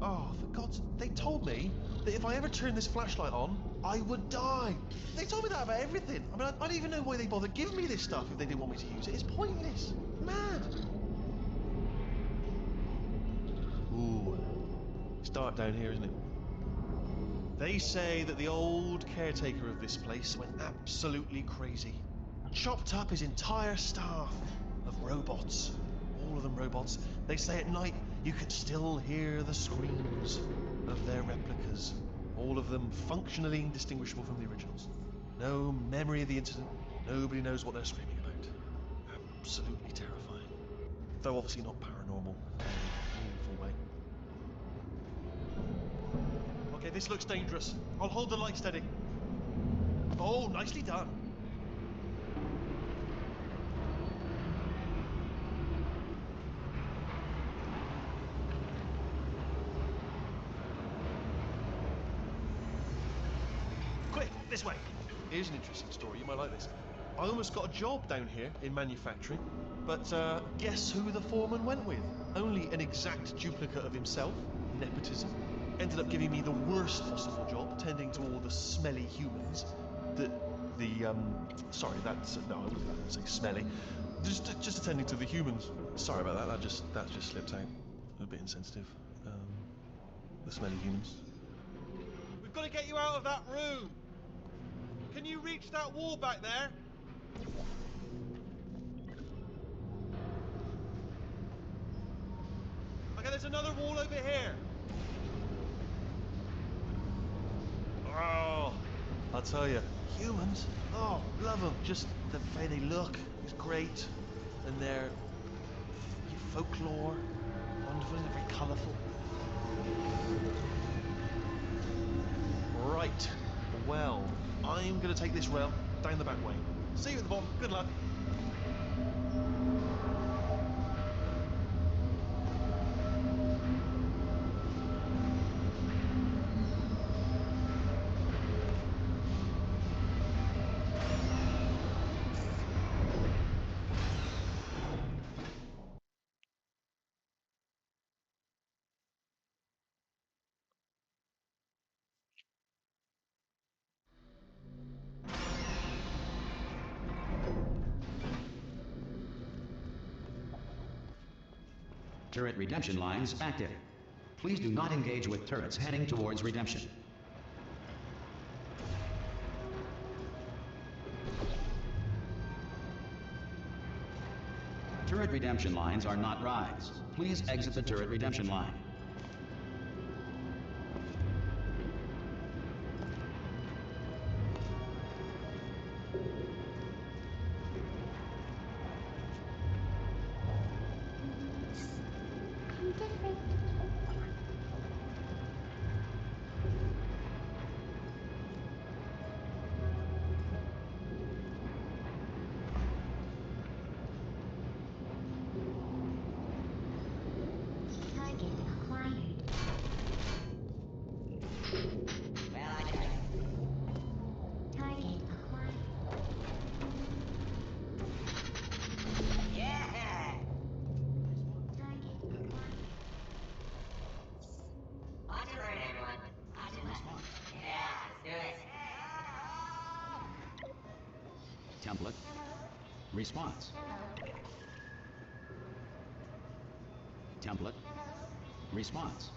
Oh, for God's... They told me that if I ever turn this flashlight on, I would die. They told me that about everything. I mean, I don't even know why they bothered giving me this stuff if they didn't want me to use it. It's pointless. Mad. Ooh. It's dark down here, isn't it? They say that the old caretaker of this place went absolutely crazy. Chopped up his entire staff of robots. All of them robots. They say at night you can still hear the screams of their replicas. All of them functionally indistinguishable from the originals. No memory of the incident. Nobody knows what they're screaming about. Absolutely terrifying. Though obviously not paranormal in a meaningful way. Okay, this looks dangerous. I'll hold the light steady. Oh, nicely done. Quick, this way. Here's an interesting story. You might like this. I almost got a job down here in manufacturing, but guess who the foreman went with? Only an exact duplicate of himself. Nepotism. Ended up giving me the worst possible job, tending to all the smelly humans. Sorry, that's no, I wouldn't say smelly. Just attending to the humans. Sorry about that. That just slipped out. A bit insensitive. The smelly humans. We've got to get you out of that room. Can you reach that wall back there? Okay, there's another wall over here. Oh, I'll tell you, humans, oh, love them. Just the way they look is great. And their folklore, wonderful, they're very colourful. Right, well, I'm going to take this rail down the back way. See you at the bottom, good luck. Turret redemption lines active. Please do not engage with turrets heading towards redemption. Turret redemption lines are not rides. Please exit the turret redemption line. Template. Response. Template. Response.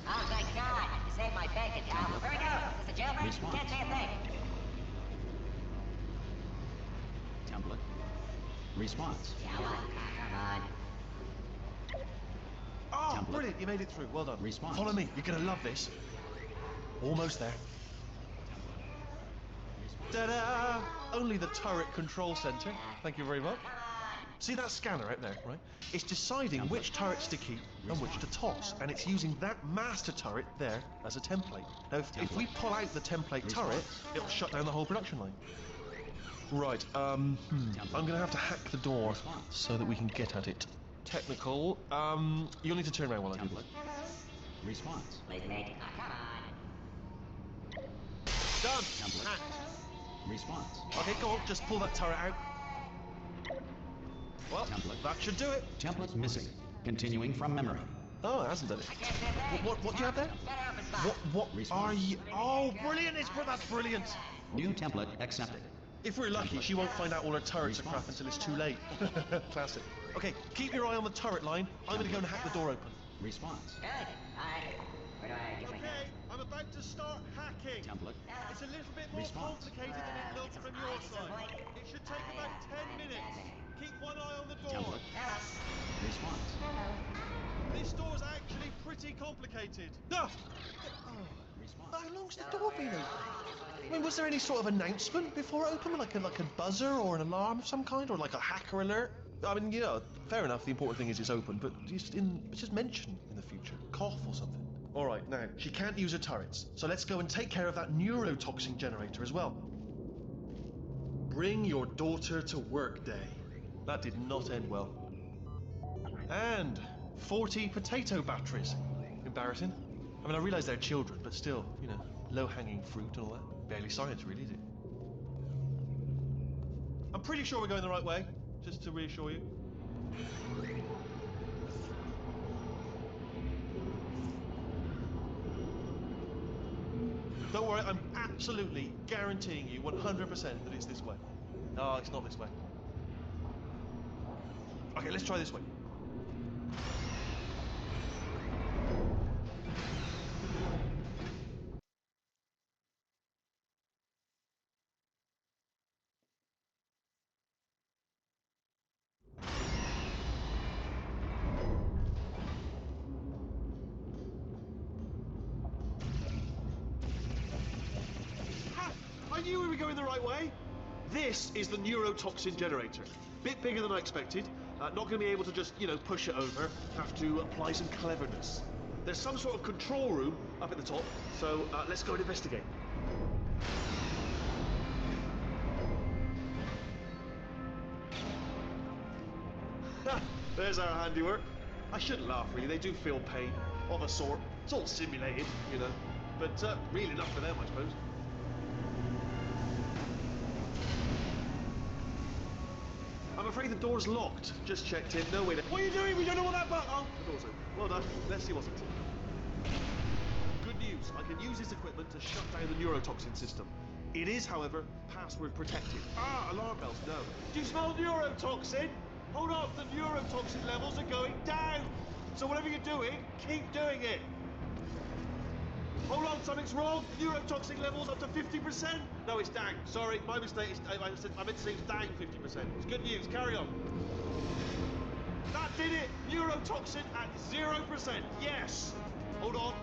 Oh, thank God! You saved my bacon. Where we go? Is this a jailbreak? Response. Can't say a thing. Template. Response. Come on. Oh, Template. brilliant, you made it through. Well done. Response. Follow me, you're going to love this. Almost there. Ta-da! Only the turret control center. Thank you very much. See that scanner out there, right? It's deciding which turrets to keep and which to toss, and it's using that master turret there as a template. Now, if we pull out the template turret, it'll shut down the whole production line. Right, I'm gonna have to hack the door so that we can get at it. Technical, you'll need to turn around while I do Template. Response. Please, mate. Come on. Done! Template. Hacked. Response. Okay, go on, just pull that turret out. Well, Template. that should do it. Template missing. Continuing from memory. Oh, it hasn't done it. What do you have there? Better open What Response. are you? Oh, brilliant! That's brilliant. New template accepted. If we're lucky, she won't find out all her turrets are crap until it's too late. Classic. Okay, keep your eye on the turret line. I'm gonna go and hack the door open. Response. Good. Where do I get my gun? I'm about to start hacking. Template. It's a little bit more Response. complicated than it looks from your side. It should take about 10 minutes. Keep one eye on the door. Template. Hello. Response. This door's actually pretty complicated. Ah! Response. How long's the door been open? I mean, was there any sort of announcement before it opened, like a buzzer or an alarm of some kind, or like a hacker alert? I mean, you know, fair enough. The important thing is it's open, but just mention in the future, cough or something. All right, now she can't use her turrets, so let's go and take care of that neurotoxin generator as well. Bring your daughter to work day. That did not end well. And 40 potato batteries. Embarrassing. I mean, I realise they're children, but still, you know, low-hanging fruit and all that. Barely science, really, is it? I'm pretty sure we're going the right way, just to reassure you. Don't worry, I'm absolutely guaranteeing you 100% that it's this way. No, it's not this way. Okay, let's try this way. Ha! I knew we were going the right way. This is the neurotoxin generator. Bit bigger than I expected. Not going to be able to just, you know, push it over. Have to apply some cleverness. There's some sort of control room up at the top, so let's go and investigate. Ha! There's our handiwork. I shouldn't laugh, really. They do feel pain, of a sort. It's all simulated, you know. But real enough for them, I suppose. I'm afraid the door's locked. Just checked in. No way. What are you doing? We don't know what that button. Oh, the door's open. Well done. Let's see what's it. Good news. I can use this equipment to shut down the neurotoxin system. It is, however, password protected. Ah, alarm bells. No. Do you smell neurotoxin? Hold on. The neurotoxin levels are going down. So whatever you're doing, keep doing it. Hold on, something's wrong. Neurotoxin levels up to 50%. No, it's down. Sorry, my mistake. I meant to say it's down 50%. It's good news. Carry on. That did it. Neurotoxin at 0%. Yes. Hold on.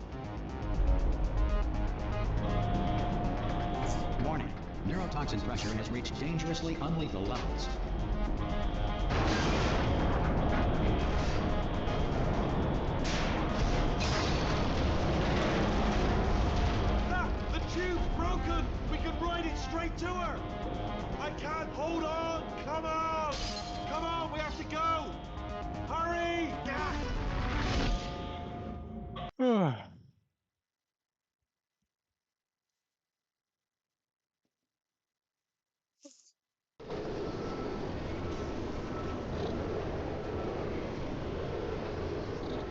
Warning. Neurotoxin pressure has reached dangerously unlethal levels. The tube's broken. We can ride it straight to her. I can't. Hold on. Come on. Come on. We have to go. Hurry.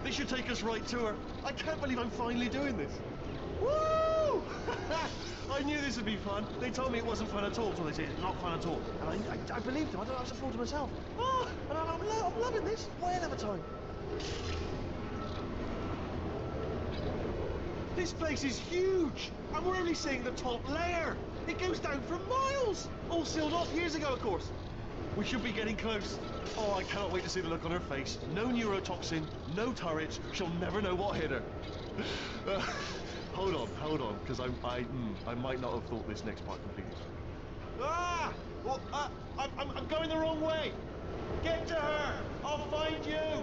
This should take us right to her. I can't believe I'm finally doing this. Woo! I knew this would be fun. They told me it wasn't fun at all, so they said it's not fun at all. And I believed them. I was a fool to myself. Oh, and I'm loving this. Whale of a time. This place is huge, and we're only seeing the top layer. It goes down for miles. All sealed off years ago, of course. We should be getting close. Oh, I cannot wait to see the look on her face. No neurotoxin, no turrets. She'll never know what hit her. Hold on, because I might not have thought this next part completely. Ah! Well, I'm going the wrong way. Get to her. I'll find you.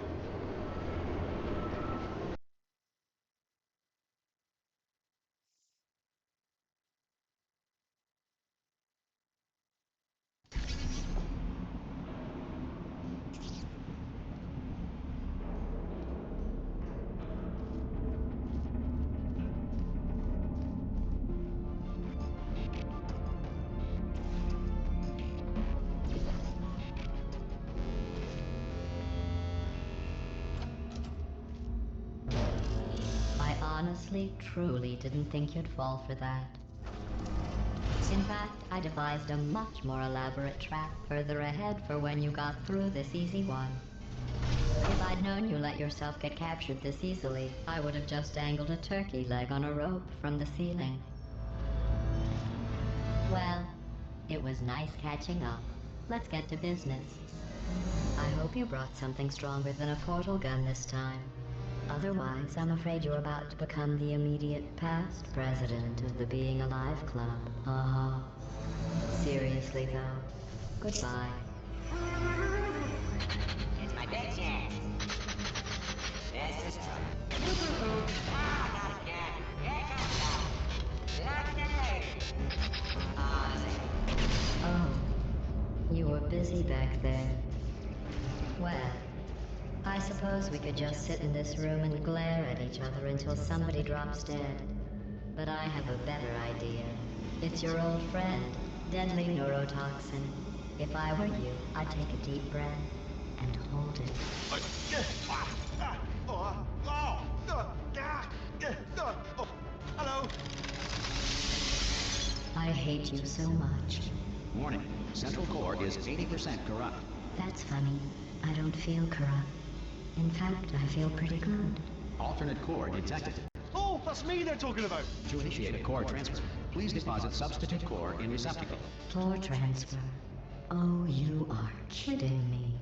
honestly, truly didn't think you'd fall for that. In fact, I devised a much more elaborate trap further ahead for when you got through this easy one. If I'd known you let yourself get captured this easily, I would have just dangled a turkey leg on a rope from the ceiling. Well, it was nice catching up. Let's get to business. I hope you brought something stronger than a portal gun this time. Otherwise, I'm afraid you're about to become the immediate past president of the Being Alive Club. Seriously, though. Goodbye. It's my big chance. This is trouble. Ah, not again. Here comes trouble. Lock the door. Oh, you were busy back there. Well, I suppose we could just sit in this room and glare at each other until somebody drops dead. But I have a better idea. It's your old friend, deadly neurotoxin. If I were you, I'd take a deep breath and hold it. Hello. I hate you so much. Warning, central core is 80% corrupt. That's funny. I don't feel corrupt. In fact, I feel pretty good. Alternate core detected. Oh, that's me they're talking about. To initiate a core transfer, please deposit substitute core in receptacle. Floor transfer. Oh, you are kidding me.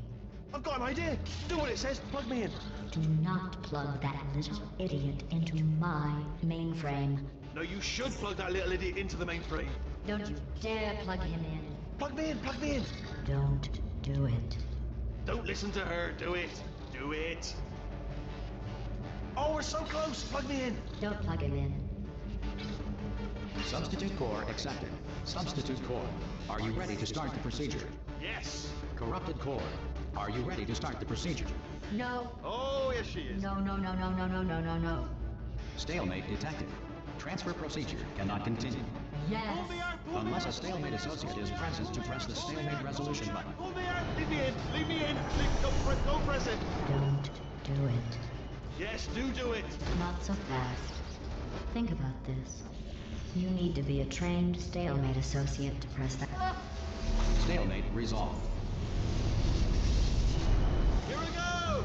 I've got an idea. Do what it says. Plug me in. Do not plug that little idiot into my mainframe. No, you should plug that little idiot into the mainframe. Don't you dare plug him in. Plug me in. Plug me in. Don't do it. Don't listen to her. Do it. Do it. Oh, we're so close. Plug me in. Don't plug him in. Substitute core accepted. Substitute core, are you ready to start the procedure? Yes. Corrupted core, are you ready to start the procedure? No. Oh, yes, she is. No, no, no, no, no, no, no, no, no. Stalemate detected. Transfer procedure cannot continue. Yes. Pull me out. Pull me Unless a out. stalemate associate is present to press the stalemate resolution button. Pull me out. Leave me in. Leave me in. Don't press it. Don't do it. Yes, do it. Not so fast. Think about this. You need to be a trained stalemate associate to press that. Stalemate resolved. Here we go.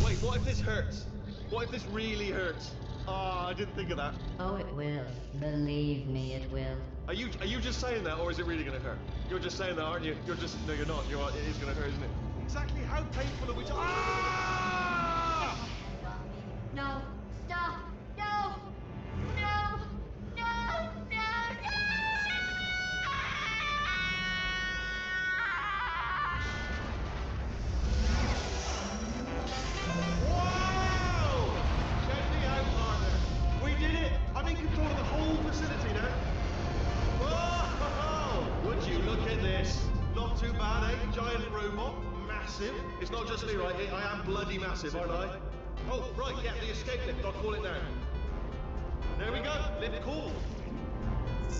Wait, what if this hurts? What if this really hurts? Ah, I didn't think of that. Oh, it will. Believe me, it will. Are you just saying that, or is it really going to hurt? You're just saying that, aren't you? You're just no, you're not. It is going to hurt, isn't it? Exactly how painful are we? Ah! No! Stop! No! No! No! No! Wow! Check me out, partner. We did it. I'm in control of the whole facility now. Whoa! Would you look at this? Not too bad, eh? Giant robot, massive. It's not just me, right? I am bloody massive, aren't I? Oh, right, yeah, the escape lift. I'll call it now. There we go. Lift cool.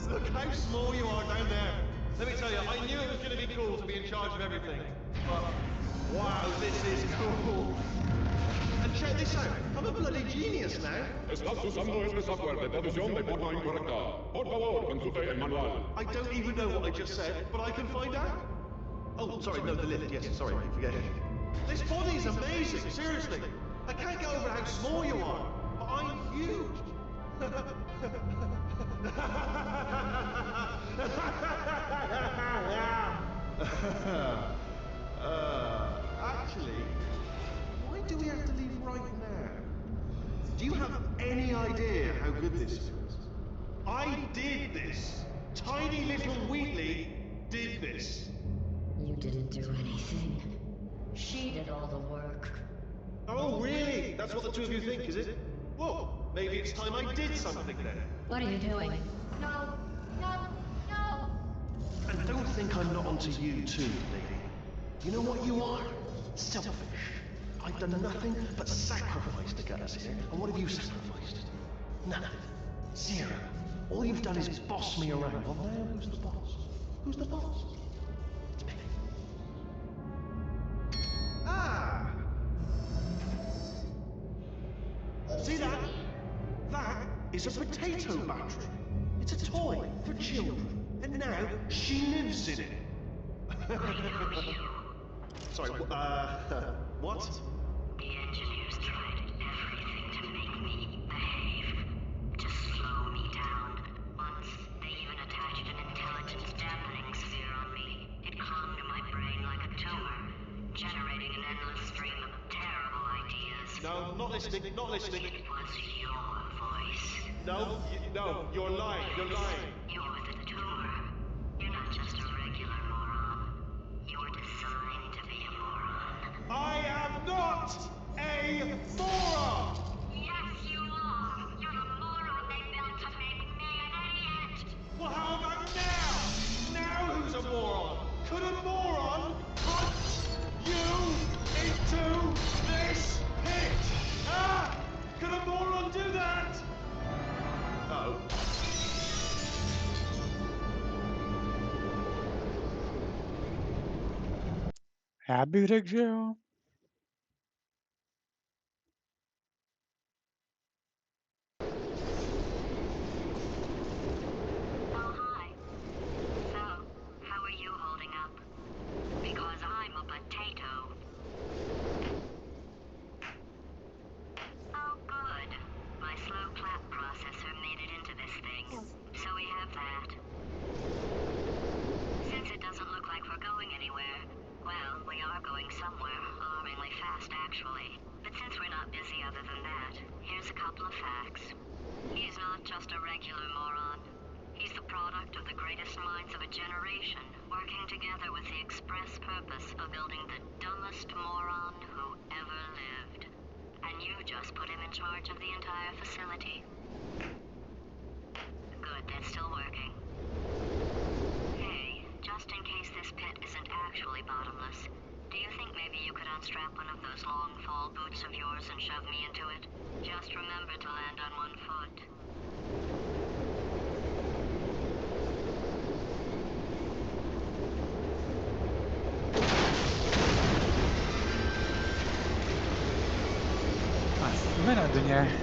Look how small you are down there. Let me tell you, I knew it was going to be cool to be in charge of everything. But, wow, this is cool. And check this out. I'm a bloody genius now. Estás usando este software de traducción de forma incorrecta. Por favor, consulte el manual. I don't even know what I just said, but I can find out. Oh, sorry, no, the lift. Yes, sorry, forget it. This body's amazing, seriously. I can't get over how small you are, but I'm huge. Actually, why do we have to leave right now? Do you have any idea how good this feels? I did this. Tiny little Wheatley did this. You didn't do anything. She did all the work. Oh, really? That's what the two of you think, is it? Well, maybe it's time I did something then. What are you doing? No! No! No! And don't think I'm not onto you too, lady. You know what you are? Selfish. I've done nothing but sacrifice to get us here. And what have you sacrificed? Nothing. Zero. All you've done is boss me around. Well, now who's the boss? Who's the boss? It's me. Ah! See that? is a potato battery. It's a toy for children, and now she lives in it. Sorry, what? The engineers tried everything to make me behave, to slow me down. Once, they even attached an intelligence dampening sphere on me. It clung to my brain like a tumor, generating an endless stream of terrible ideas. No, not listening, not listening. It was your voice. No, no, you're lying, you're lying. You're the tumor. You're not just a regular moron. You're designed to be a moron. I am not a moron! Yes, you are. You're the moron they built to make me an idiot. Well, how about now? Now who's a moron? Could a moron punch you into this pit? Ah! Could a moron do that? Oh. Já bych řekl, že jo. Oh, hi. So, how are you holding up? Because I'm a potato. Oh, good. My slow clap processor made it into this thing. So we have that. Since it doesn't look like we're going anywhere, well, we are going somewhere, alarmingly fast actually. But since we're not busy other than that, here's a couple of facts. He's not just a regular moron. He's the product of the greatest minds of a generation, working together with the express purpose of building the dumbest moron who ever lived. And you just put him in charge of the entire facility. Good, that's still working. Hey, just in case this pit isn't actually bottomless, do you think maybe you could unstrap one of those long fall boots of yours and shove me into it? Just remember to land on one foot. A jsme na dně.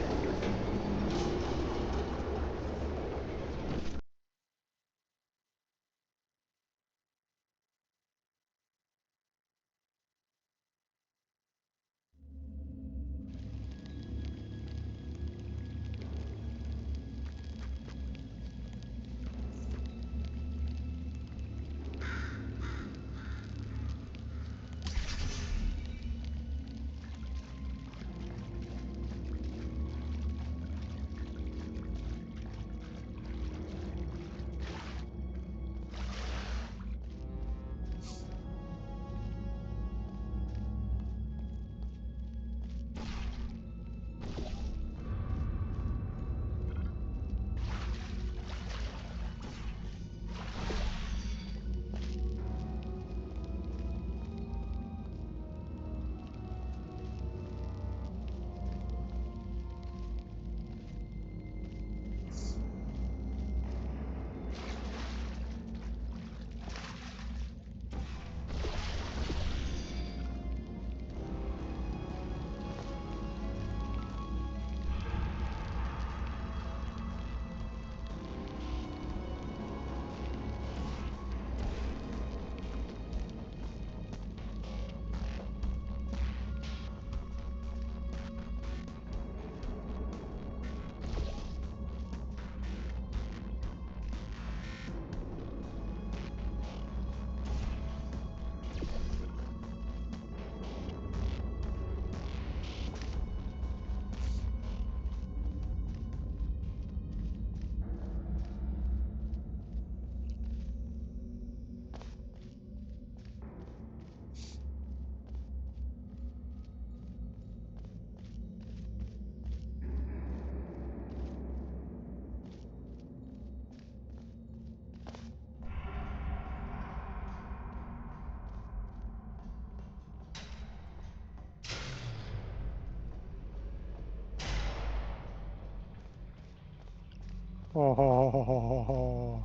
Oh.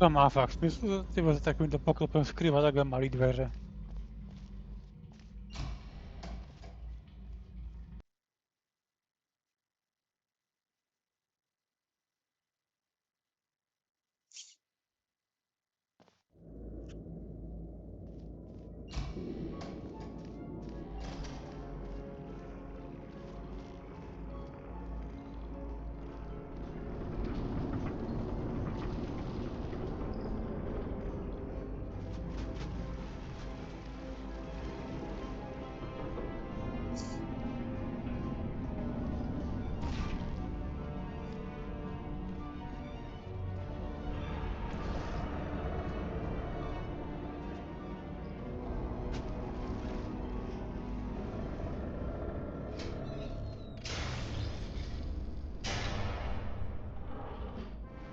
To má fakt smysl, ty vole, takovýmto poklopem skrývat takhle malý dveře.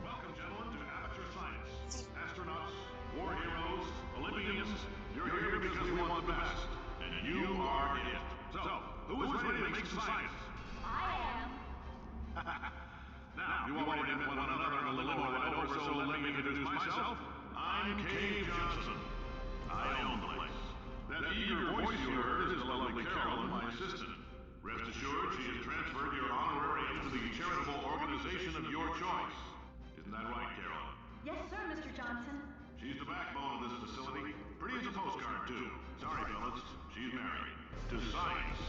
Welcome, gentlemen, to Amateur Science. Astronauts, war heroes, Olympians, you're here because we want the best. And you are it. So, who is ready to make some science? I am. Now, you already met one another on the limo ride over, so let me introduce myself. I'm Cave Johnson. I own the place. That eager voice you heard is the lovely Carolyn, my assistant. Rest assured, she has transferred your honorarium to the charitable organization of your choice. Isn't that right, Carolyn? Yes, sir, Mr. Johnson. She's the backbone of this facility. Pretty as a postcard, too. Sorry, fellas. She's married. To science.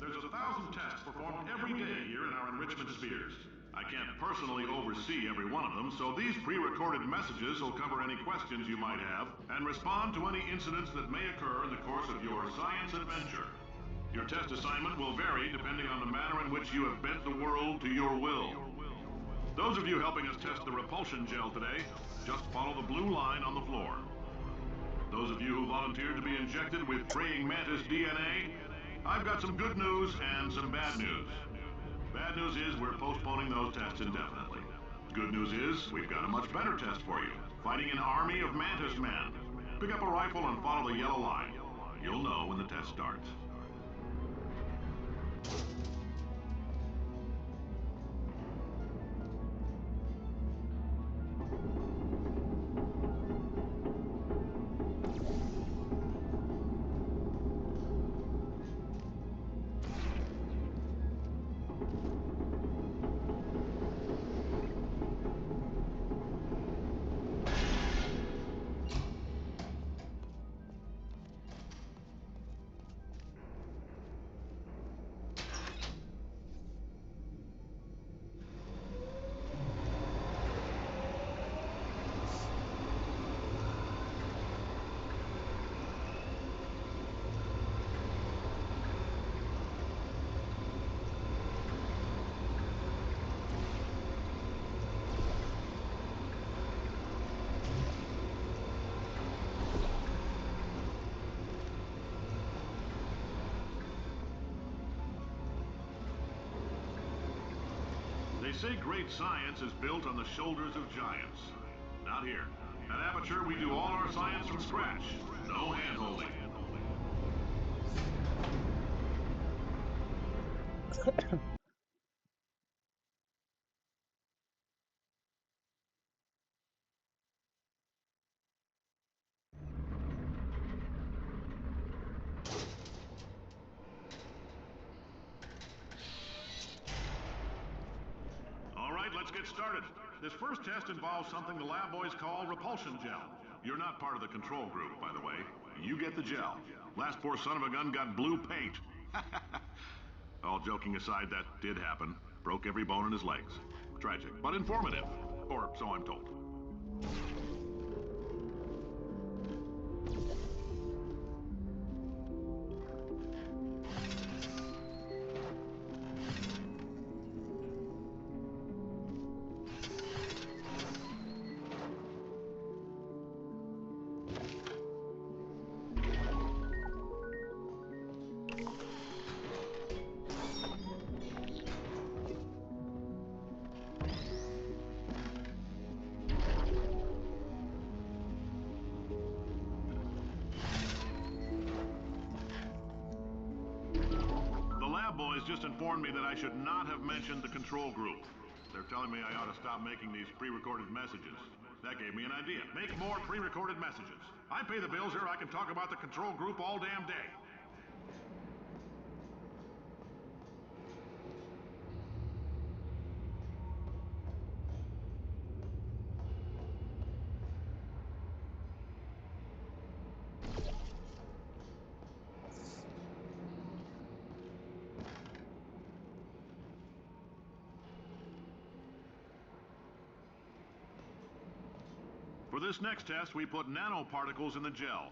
There's 1,000 tests performed every day here in our enrichment spheres. I can't personally oversee every one of them, so these pre-recorded messages will cover any questions you might have and respond to any incidents that may occur in the course of your science adventure. Your test assignment will vary depending on the manner in which you have bent the world to your will. Those of you helping us test the repulsion gel today, just follow the blue line on the floor. Those of you who volunteered to be injected with praying mantis DNA, I've got some good news and some bad news. Bad news is we're postponing those tests indefinitely. Good news is we've got a much better test for you. Fighting an army of mantis men. Pick up a rifle and follow the yellow line. You'll know when the test starts. They say great science is built on the shoulders of giants. Not here. At Aperture, we do all our science from scratch. No hand-holding. All right, let's get started. This first test involves something the lab boys call repulsion gel. You're not part of the control group, by the way. You get the gel. Last poor son of a gun got blue paint. All joking aside, that did happen. Broke every bone in his legs. Tragic, but informative. Or so I'm told. has just informed me that I should not have mentioned the control group. They're telling me I ought to stop making these pre-recorded messages. That gave me an idea. Make more pre-recorded messages. I pay the bills here, I can talk about the control group all damn day. For this next test, we put nanoparticles in the gel.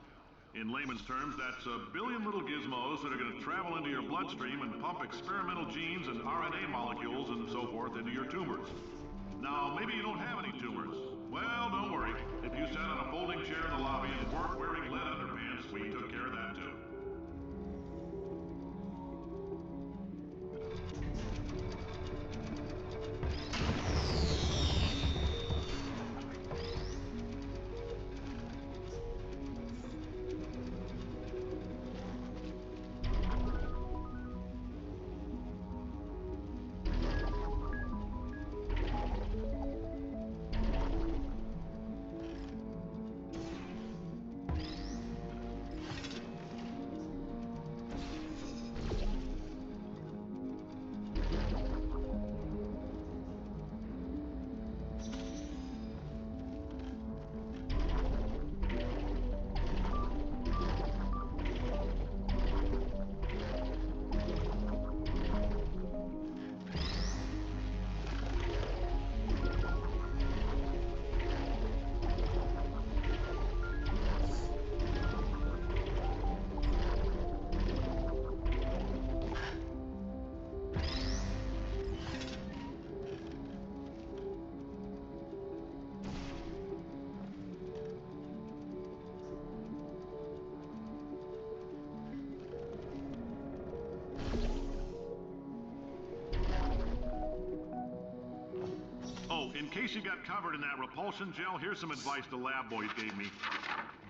In layman's terms, that's a billion little gizmos that are going to travel into your bloodstream and pump experimental genes and RNA molecules and so forth into your tumors. Now, maybe you don't have any tumors. Well, don't worry. If you sat on a folding chair in the lobby and weren't wearing lead underpants, we took care of that too. Oh, in case you got covered in that repulsion gel, here's some advice the lab boys gave me.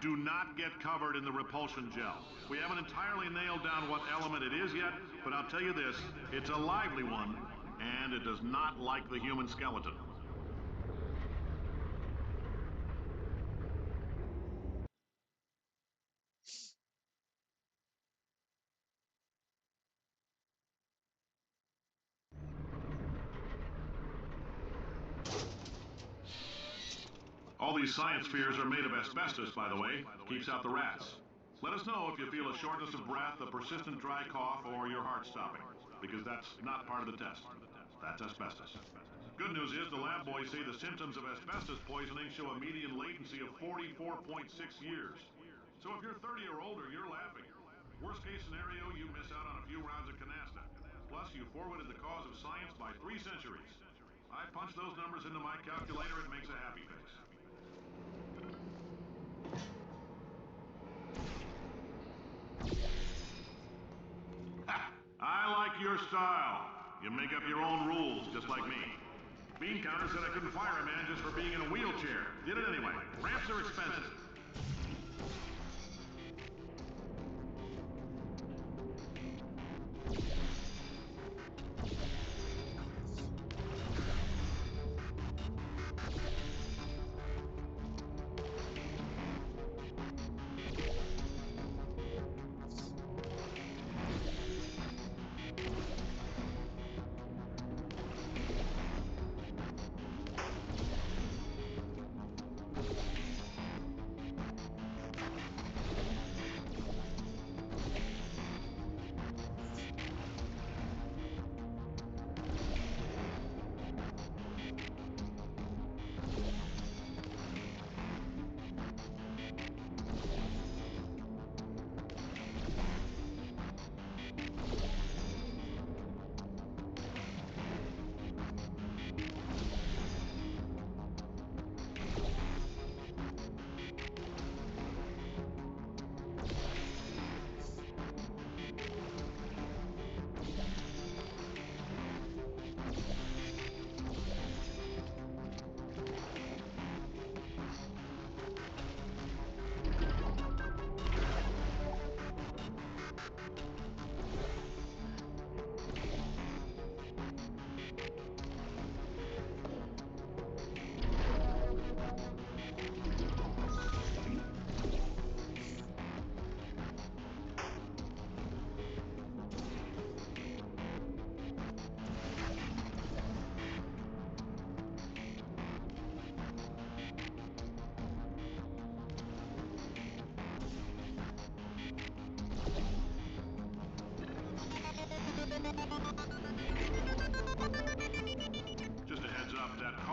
Do not get covered in the repulsion gel. We haven't entirely nailed down what element it is yet, but I'll tell you this, it's a lively one, and it does not like the human skeleton. All these science spheres are made of asbestos, by the way. Keeps out the rats. Let us know if you feel a shortness of breath, a persistent dry cough, or your heart stopping, because that's not part of the test. That's asbestos. Good news is the lab boys say the symptoms of asbestos poisoning show a median latency of 44.6 years. So if you're 30 or older, you're laughing. Worst case scenario, you miss out on a few rounds of canasta. Plus, you forwarded the cause of science by 3 centuries. I punch those numbers into my calculator, it makes a happy face. Ha! I like your style. You make up your own rules, just like me. Bean Counter said I couldn't fire a man just for being in a wheelchair. Did it anyway. Ramps are expensive.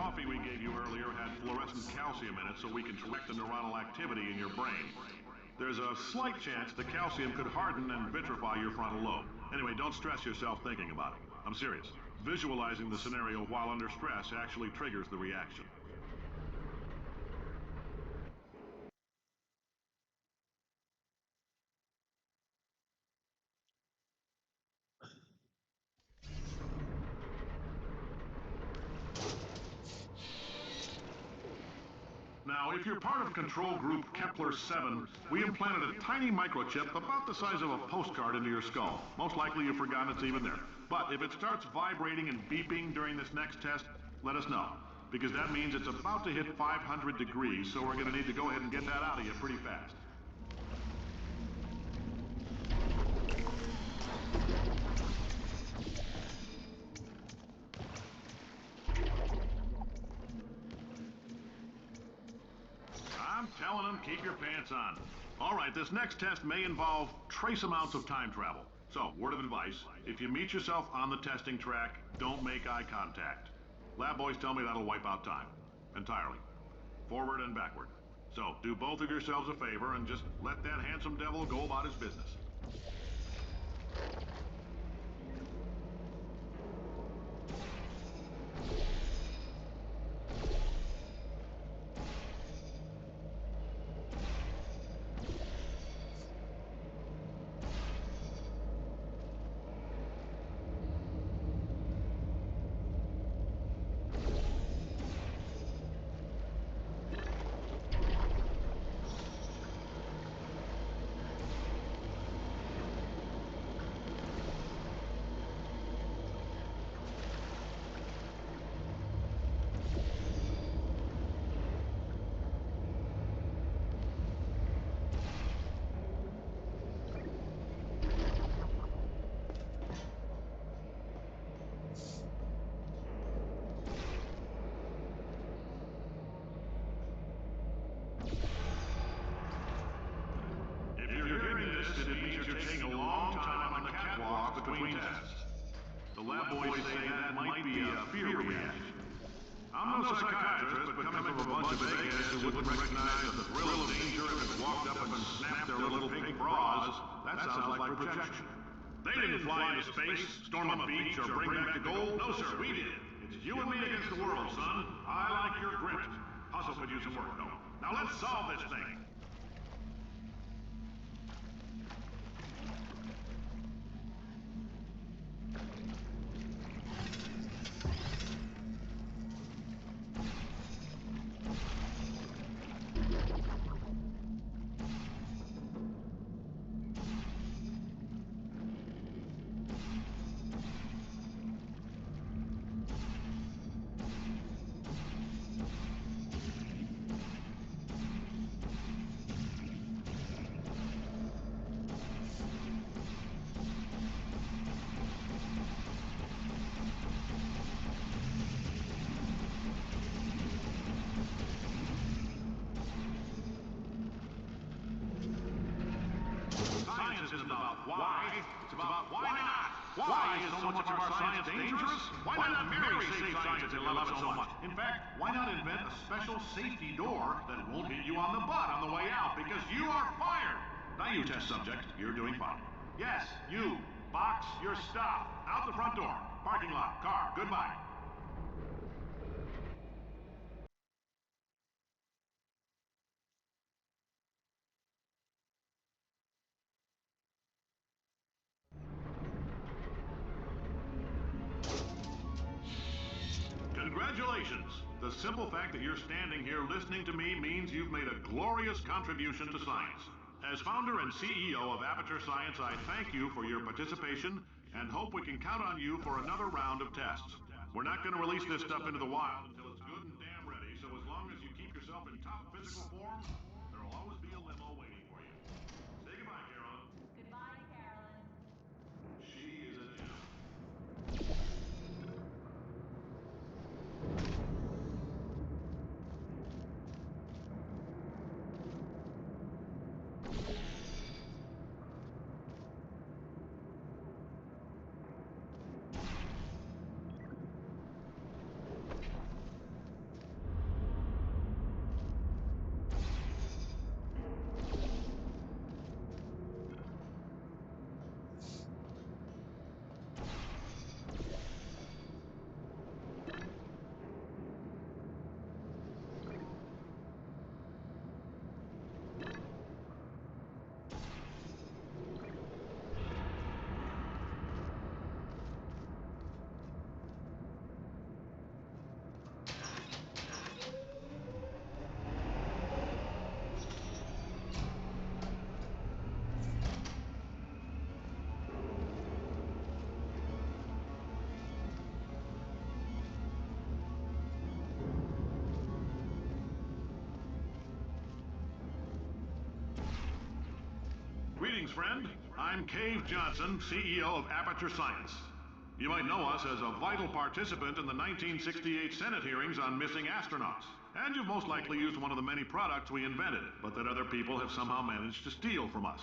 coffee we gave you earlier had fluorescent calcium in it so we can track the neuronal activity in your brain. There's a slight chance the calcium could harden and vitrify your frontal lobe. Anyway, don't stress yourself thinking about it. I'm serious. Visualizing the scenario while under stress actually triggers the reaction. Now, if you're part of Control Group Kepler-7, we implanted a tiny microchip about the size of a postcard into your skull. Most likely you've forgotten it's even there. But if it starts vibrating and beeping during this next test, let us know. Because that means it's about to hit 500 degrees, so we're going to need to go ahead and get that out of you pretty fast. I'm telling them, keep your pants on. All right, this next test may involve trace amounts of time travel. So, word of advice, if you meet yourself on the testing track, don't make eye contact. Lab boys tell me that'll wipe out time. Entirely. Forward and backward. So, do both of yourselves a favor and just let that handsome devil go about his business. It means you're taking a long time on the catwalk between tests. The lab boys say that might be a fear reaction. I'm no psychiatrist, but coming from a bunch of eggheads who wouldn't recognize the thrill of danger if it walked up and snapped their little pink bras, that sounds like projection. They didn't fly into space, storm a beach, or bring back the gold. No, sir, we did. It's you and me against the world, son. I like your grit. Hustle could use some work, though. Now let's solve this thing. Science isn't about why, it's about why not. Why is so much of our science dangerous? Why not marry safe science if you love it so much? In fact, why not invent a special safety door that won't hit you on the butt on the way out because you are fired? Now you test subject, you're doing fine. Yes, you, box your stuff. Out the front door, parking lot, car, goodbye. Congratulations! The simple fact that you're standing here listening to me means you've made a glorious contribution to science. As founder and CEO of Aperture Science, I thank you for your participation and hope we can count on you for another round of tests. We're not going to release this stuff into the wild until it's good and damn ready, so as long as you keep yourself in top physical form, there'll always be a limo waiting for you. Say goodbye, Carolyn. Goodbye, Carolyn. She is a gem. Greetings, friend. I'm Cave Johnson, CEO of Aperture Science. You might know us as a vital participant in the 1968 Senate hearings on missing astronauts. And you've most likely used one of the many products we invented, but that other people have somehow managed to steal from us.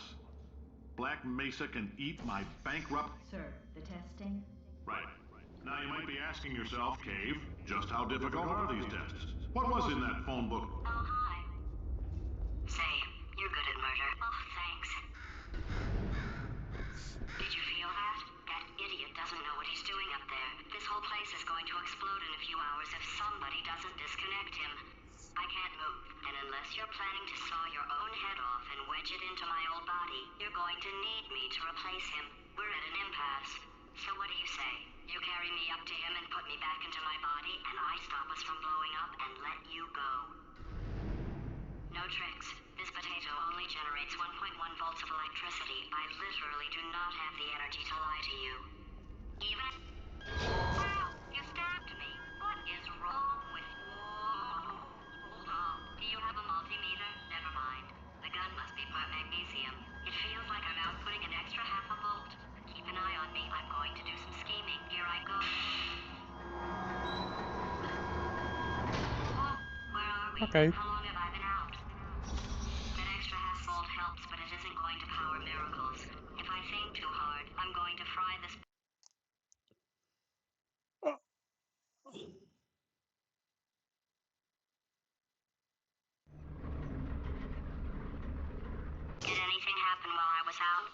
Black Mesa can eat my bankrupt... Sir, the testing? Right. Now you might be asking yourself, Cave, just how difficult are these tests? What was in that phone book? Oh, hi. Say, you're good at murder. Oh, thanks. Did you feel that? That idiot doesn't know what he's doing up there. This whole place is going to explode in a few hours if somebody doesn't disconnect him. I can't move, and unless you're planning to saw your own head off and wedge it into my old body, you're going to need me to replace him. We're at an impasse. So what do you say? You carry me up to him and put me back into my body, and I stop us from blowing up and let you go. No tricks. This potato only generates 1.1 volts of electricity. I literally do not have the energy to lie to you. Even... Ow! You stabbed me! What is wrong with you? Hold on. Do you have a multimeter? Never mind. The gun must be part magnesium. It feels like I'm outputting an extra half a volt. Keep an eye on me. I'm going to do some scheming. Here I go. Whoa, where are we? Okay. How long have I been out? An extra half volt helps, but it isn't going to power miracles. If I think too hard, I'm going to fry this. Did anything happen while I was out?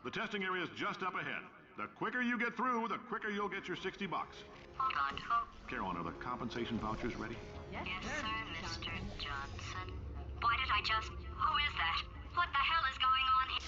The testing area is just up ahead. The quicker you get through, the quicker you'll get your $60. Hold on. Caroline, are the compensation vouchers ready? Yes, sir, Mr. Johnson. Why did I just... Who is that? What the hell is going on here?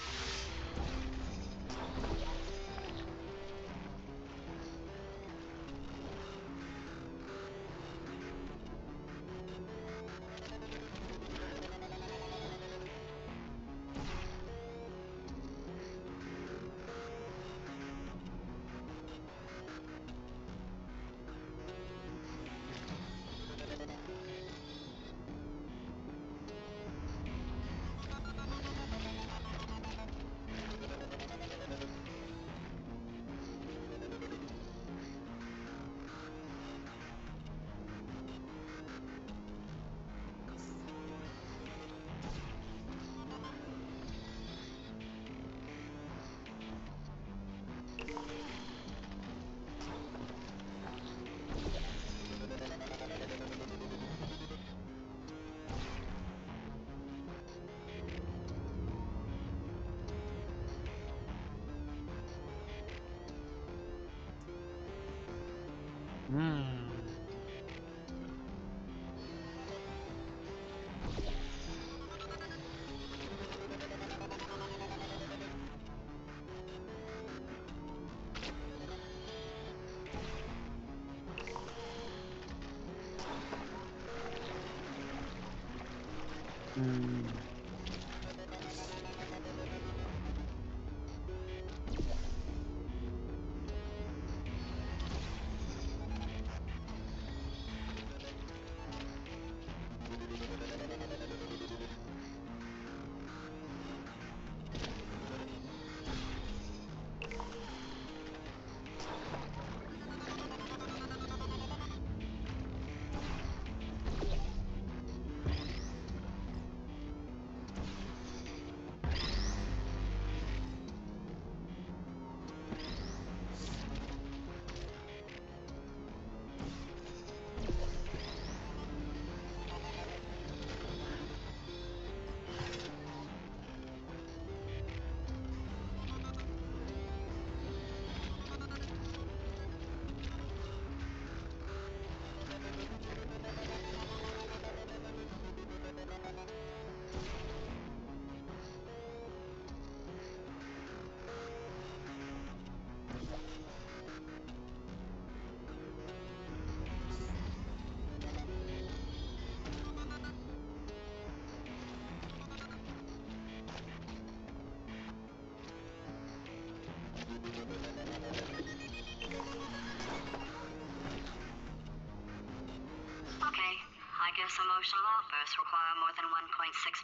Emotional outbursts require more than 1.6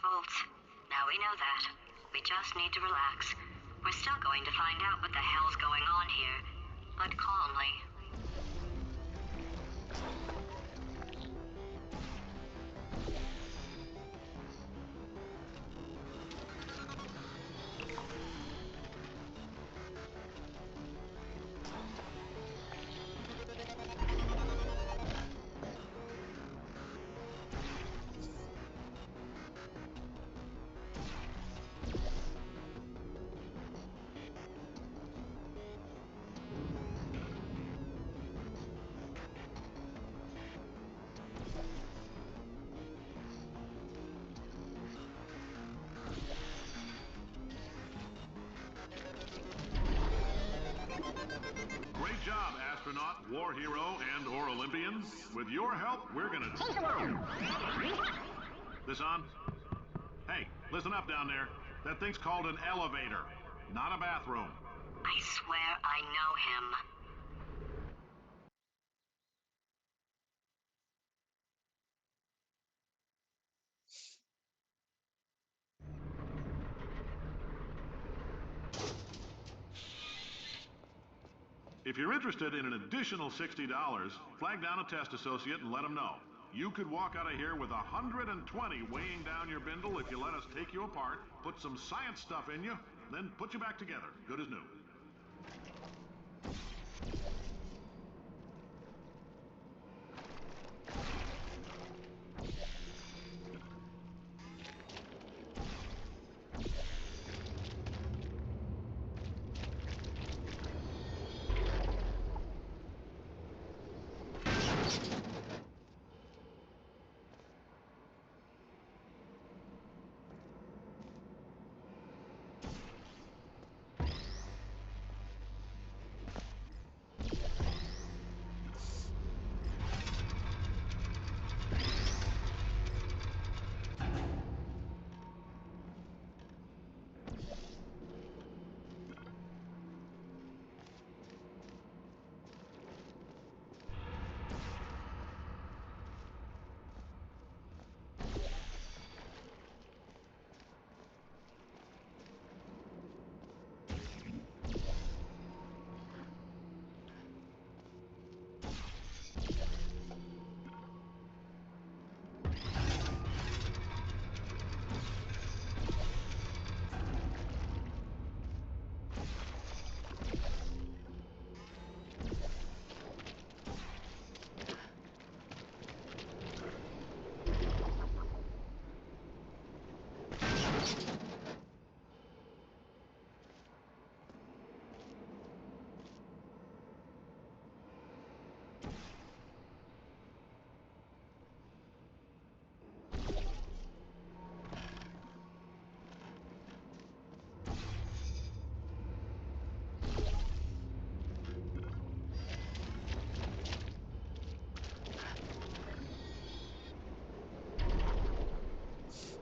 volts. Now we know that. We just need to relax. We're still going to find out what the hell's going on here, but calmly. Great job, astronaut, war hero, and/or Olympian. With your help, we're gonna take him out. This on? Hey, listen up down there. That thing's called an elevator, not a bathroom. I swear I know him. If you're interested in an additional $60, flag down a test associate and let them know. You could walk out of here with 120 weighing down your bindle if you let us take you apart, put some science stuff in you, then put you back together, good as new.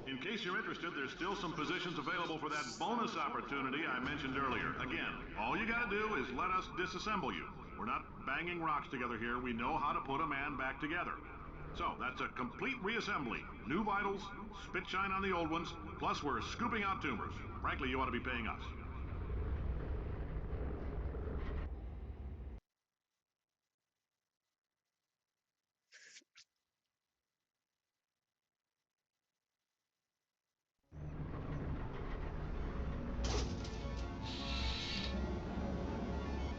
In case you're interested, there's still some positions available for that bonus opportunity I mentioned earlier. Again, all you gotta do is let us disassemble you. We're not banging rocks together here. We know how to put a man back together. So, that's a complete reassembly. New vitals, spit shine on the old ones, plus we're scooping out tumors. Frankly, you ought to be paying us.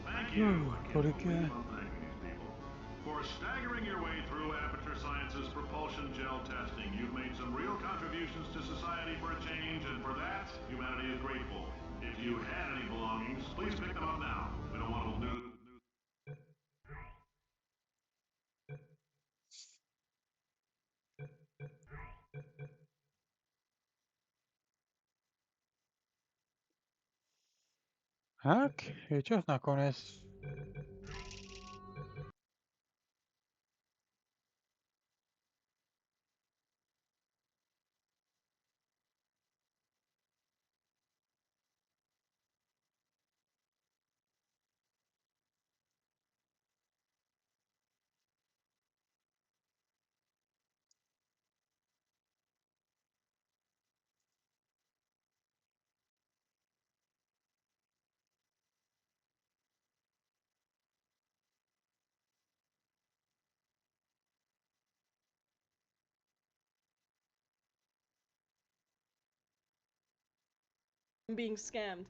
Thank you. I ¿Por can't qué? believe I'm thanking these people. For staggering your way through Aperture Science's propulsion gel testing, you've made some real contributions to society for a change, and for that, humanity is grateful. If you had any belongings, please pick them up now. We don't want to lose. Okej, čas nakonec. I'm being scammed.